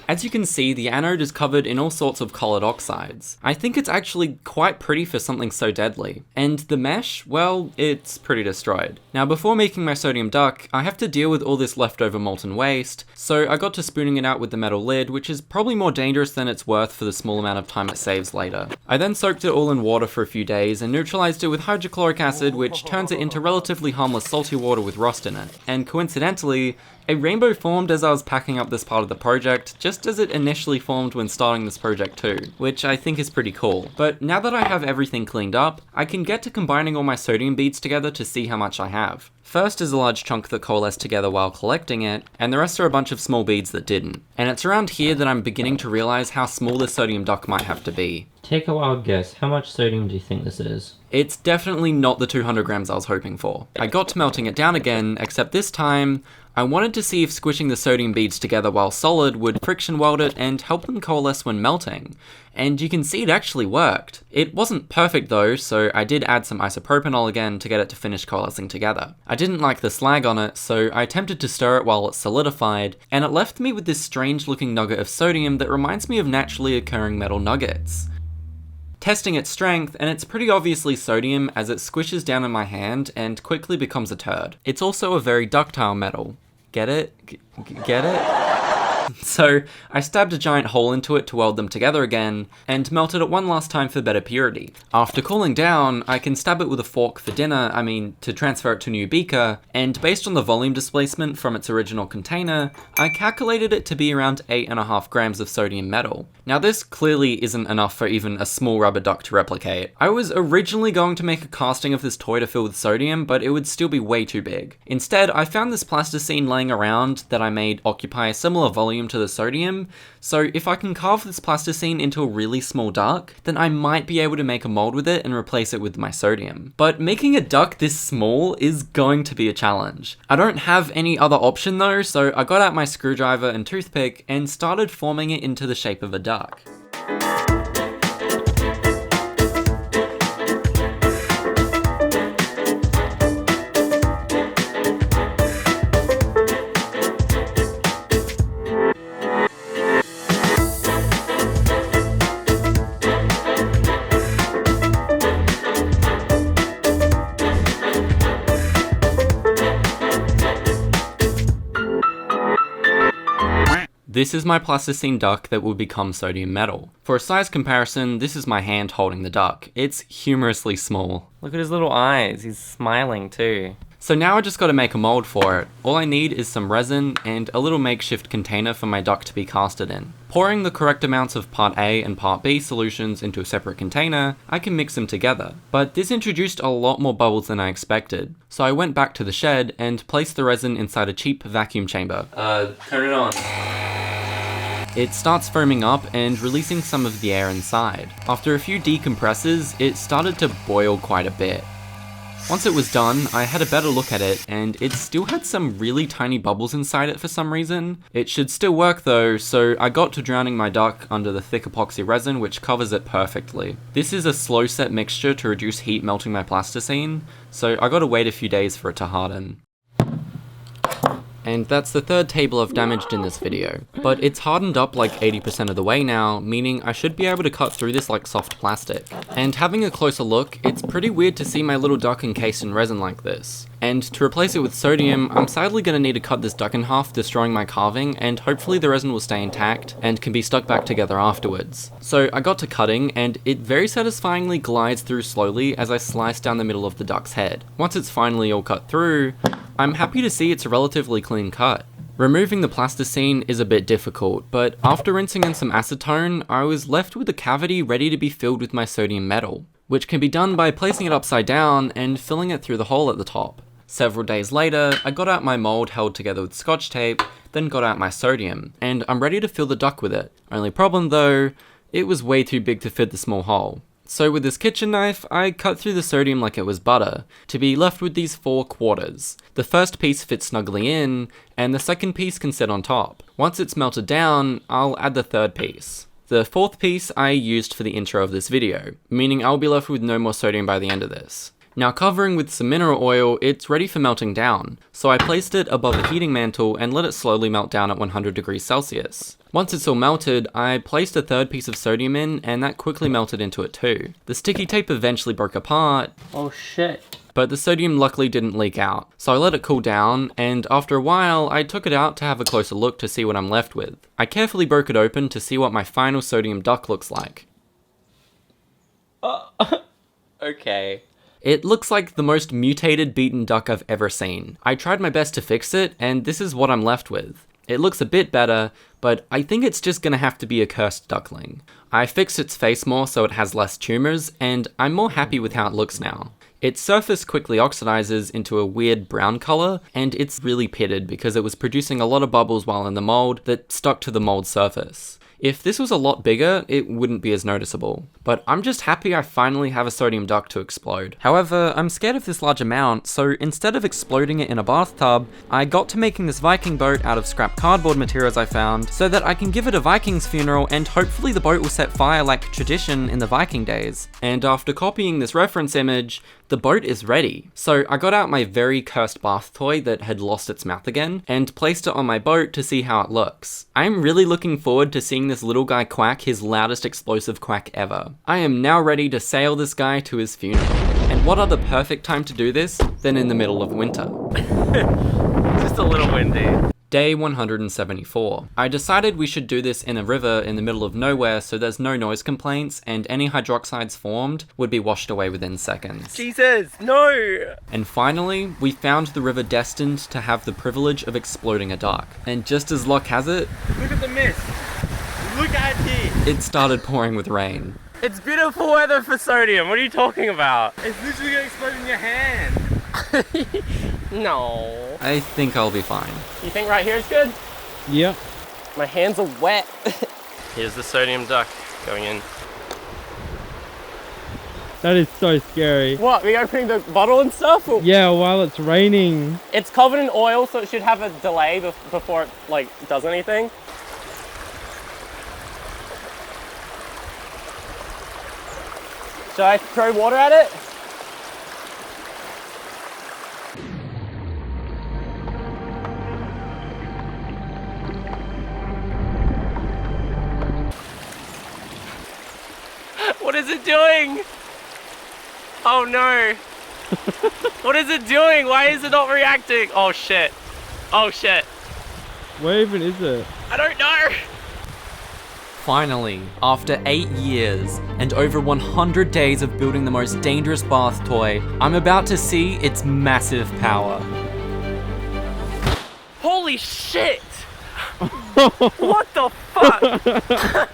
As you can see, the anode is covered in all sorts of colored oxides. I think it's actually quite pretty for something so deadly. And the mesh, well, it's pretty destroyed. Now before making my sodium duck, I have to deal with all this leftover molten waste, so I got to spooning it out with the metal lid, which is probably more dangerous than it's worth for the small amount of time it saves later. I then soaked it all in water for a few days and neutralized it with hydrochloric acid, which turns it into relatively harmless salty water with rust in it. And coincidentally, a rainbow formed as I was packing up this part of the project, just as it initially formed when starting this project too, which I think is pretty cool. But now that I have everything cleaned up, I can get to combining all my sodium beads together to see how much I have. First is a large chunk that coalesced together while collecting it, and the rest are a bunch of small beads that didn't. And it's around here that I'm beginning to realize how small this sodium duck might have to be. Take a wild guess. How much sodium do you think this is? It's definitely not the 200 grams I was hoping for. I got to melting it down again, except this time, I wanted to see if squishing the sodium beads together while solid would friction weld it and help them coalesce when melting, and you can see it actually worked. It wasn't perfect though, so I did add some isopropanol again to get it to finish coalescing together. I didn't like the slag on it, so I attempted to stir it while it solidified, and it left me with this strange looking nugget of sodium that reminds me of naturally occurring metal nuggets. Testing its strength, and it's pretty obviously sodium as it squishes down in my hand and quickly becomes a turd. It's also a very ductile metal. Get it? Get it? So I stabbed a giant hole into it to weld them together again, and melted it one last time for better purity. After cooling down, I can stab it with a fork for dinner, to transfer it to a new beaker, and based on the volume displacement from its original container, I calculated it to be around 8.5 grams of sodium metal. Now this clearly isn't enough for even a small rubber duck to replicate. I was originally going to make a casting of this toy to fill with sodium, but it would still be way too big. Instead, I found this plasticine laying around that I made occupy a similar volume to the sodium, so if I can carve this plasticine into a really small duck, then I might be able to make a mold with it and replace it with my sodium. But making a duck this small is going to be a challenge. I don't have any other option though, so I got out my screwdriver and toothpick and started forming it into the shape of a duck. This is my plasticine duck that will become sodium metal. For a size comparison, this is my hand holding the duck. It's humorously small. Look at his little eyes, he's smiling too. So now I just gotta make a mold for it. All I need is some resin and a little makeshift container for my duck to be casted in. Pouring the correct amounts of part A and part B solutions into a separate container, I can mix them together. But this introduced a lot more bubbles than I expected. So I went back to the shed and placed the resin inside a cheap vacuum chamber. Turn it on. It starts foaming up and releasing some of the air inside. After a few decompresses, it started to boil quite a bit. Once it was done, I had a better look at it, and it still had some really tiny bubbles inside it for some reason. It should still work though, so I got to drowning my duck under the thick epoxy resin, which covers it perfectly. This is a slow set mixture to reduce heat melting my plasticine, so I gotta wait a few days for it to harden. And that's the third table I've damaged in this video. But it's hardened up like 80% of the way now, meaning I should be able to cut through this like soft plastic. And having a closer look, it's pretty weird to see my little duck encased in resin like this. And to replace it with sodium, I'm sadly going to need to cut this duck in half, destroying my carving, and hopefully the resin will stay intact and can be stuck back together afterwards. So I got to cutting, and it very satisfyingly glides through slowly as I slice down the middle of the duck's head. Once it's finally all cut through, I'm happy to see it's a relatively clean cut. Removing the plasticine is a bit difficult, but after rinsing in some acetone, I was left with a cavity ready to be filled with my sodium metal, which can be done by placing it upside down and filling it through the hole at the top. Several days later, I got out my mold held together with scotch tape, then got out my sodium, and I'm ready to fill the duck with it. Only problem though, it was way too big to fit the small hole. So with this kitchen knife, I cut through the sodium like it was butter, to be left with these 4 quarters. The first piece fits snugly in, and the second piece can sit on top. Once it's melted down, I'll add the third piece. The fourth piece I used for the intro of this video, meaning I'll be left with no more sodium by the end of this. Now covering with some mineral oil, it's ready for melting down, so I placed it above a heating mantle and let it slowly melt down at 100 degrees Celsius. Once it's all melted, I placed a third piece of sodium in, and that quickly melted into it too. The sticky tape eventually broke apart. Oh shit. But the sodium luckily didn't leak out, so I let it cool down, and after a while, I took it out to have a closer look to see what I'm left with. I carefully broke it open to see what my final sodium duck looks like. Okay. It looks like the most mutated beaten duck I've ever seen. I tried my best to fix it, and this is what I'm left with. It looks a bit better, but I think it's just gonna have to be a cursed duckling. I fixed its face more so it has less tumors, and I'm more happy with how it looks now. Its surface quickly oxidizes into a weird brown color, and it's really pitted because it was producing a lot of bubbles while in the mold that stuck to the mold surface. If this was a lot bigger, it wouldn't be as noticeable. But I'm just happy I finally have a sodium duck to explode. However, I'm scared of this large amount, so instead of exploding it in a bathtub, I got to making this Viking boat out of scrap cardboard materials I found, so that I can give it a Viking's funeral and hopefully the boat will set fire like tradition in the Viking days. And after copying this reference image, the boat is ready. So I got out my very cursed bath toy that had lost its mouth again, and placed it on my boat to see how it looks. I'm really looking forward to seeing this little guy quack his loudest explosive quack ever. I am now ready to sail this guy to his funeral. And what other perfect time to do this than in the middle of winter? Just a little windy. Day 174. I decided we should do this in a river in the middle of nowhere so there's no noise complaints and any hydroxides formed would be washed away within seconds. Jesus, no! And finally, we found the river destined to have the privilege of exploding a duck. And just as luck has it, Look at the mist. Look at it. it started pouring with rain. It's beautiful weather for sodium. What are you talking about? It's literally gonna explode in your hand. No. I think I'll be fine. You think right here is good? Yep. My hands are wet. Here's the sodium duck going in. That is so scary. What, we opening the bottle and stuff? Or? Yeah, while it's raining. It's covered in oil, so it should have a delay before it does anything. Should I throw water at it? What is it doing? Oh no. What is it doing? Why is it not reacting? Oh shit. Oh shit. Where even is it? I don't know. Finally, after 8 years and over 100 days of building the most dangerous bath toy, I'm about to see its massive power. Holy shit. What the fuck?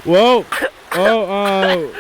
Whoa! Oh,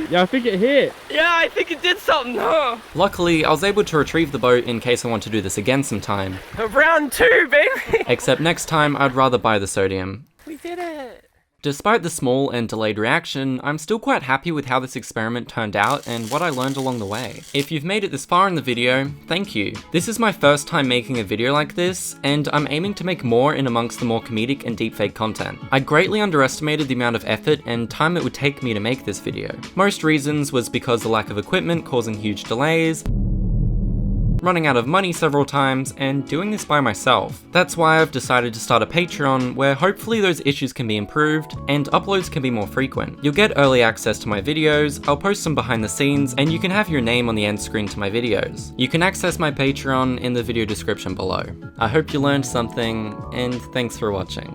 yeah, I think it hit. Yeah, I think it did something, huh? Luckily, I was able to retrieve the boat in case I want to do this again sometime. Round 2, baby. Except next time, I'd rather buy the sodium. We did it. Despite the small and delayed reaction, I'm still quite happy with how this experiment turned out and what I learned along the way. If you've made it this far in the video, thank you. This is my first time making a video like this, and I'm aiming to make more in amongst the more comedic and deepfake content. I greatly underestimated the amount of effort and time it would take me to make this video. Most reasons was because the lack of equipment causing huge delays, running out of money several times, and doing this by myself. That's why I've decided to start a Patreon where hopefully those issues can be improved and uploads can be more frequent. You'll get early access to my videos, I'll post some behind the scenes, and you can have your name on the end screen to my videos. You can access my Patreon in the video description below. I hope you learned something, and thanks for watching.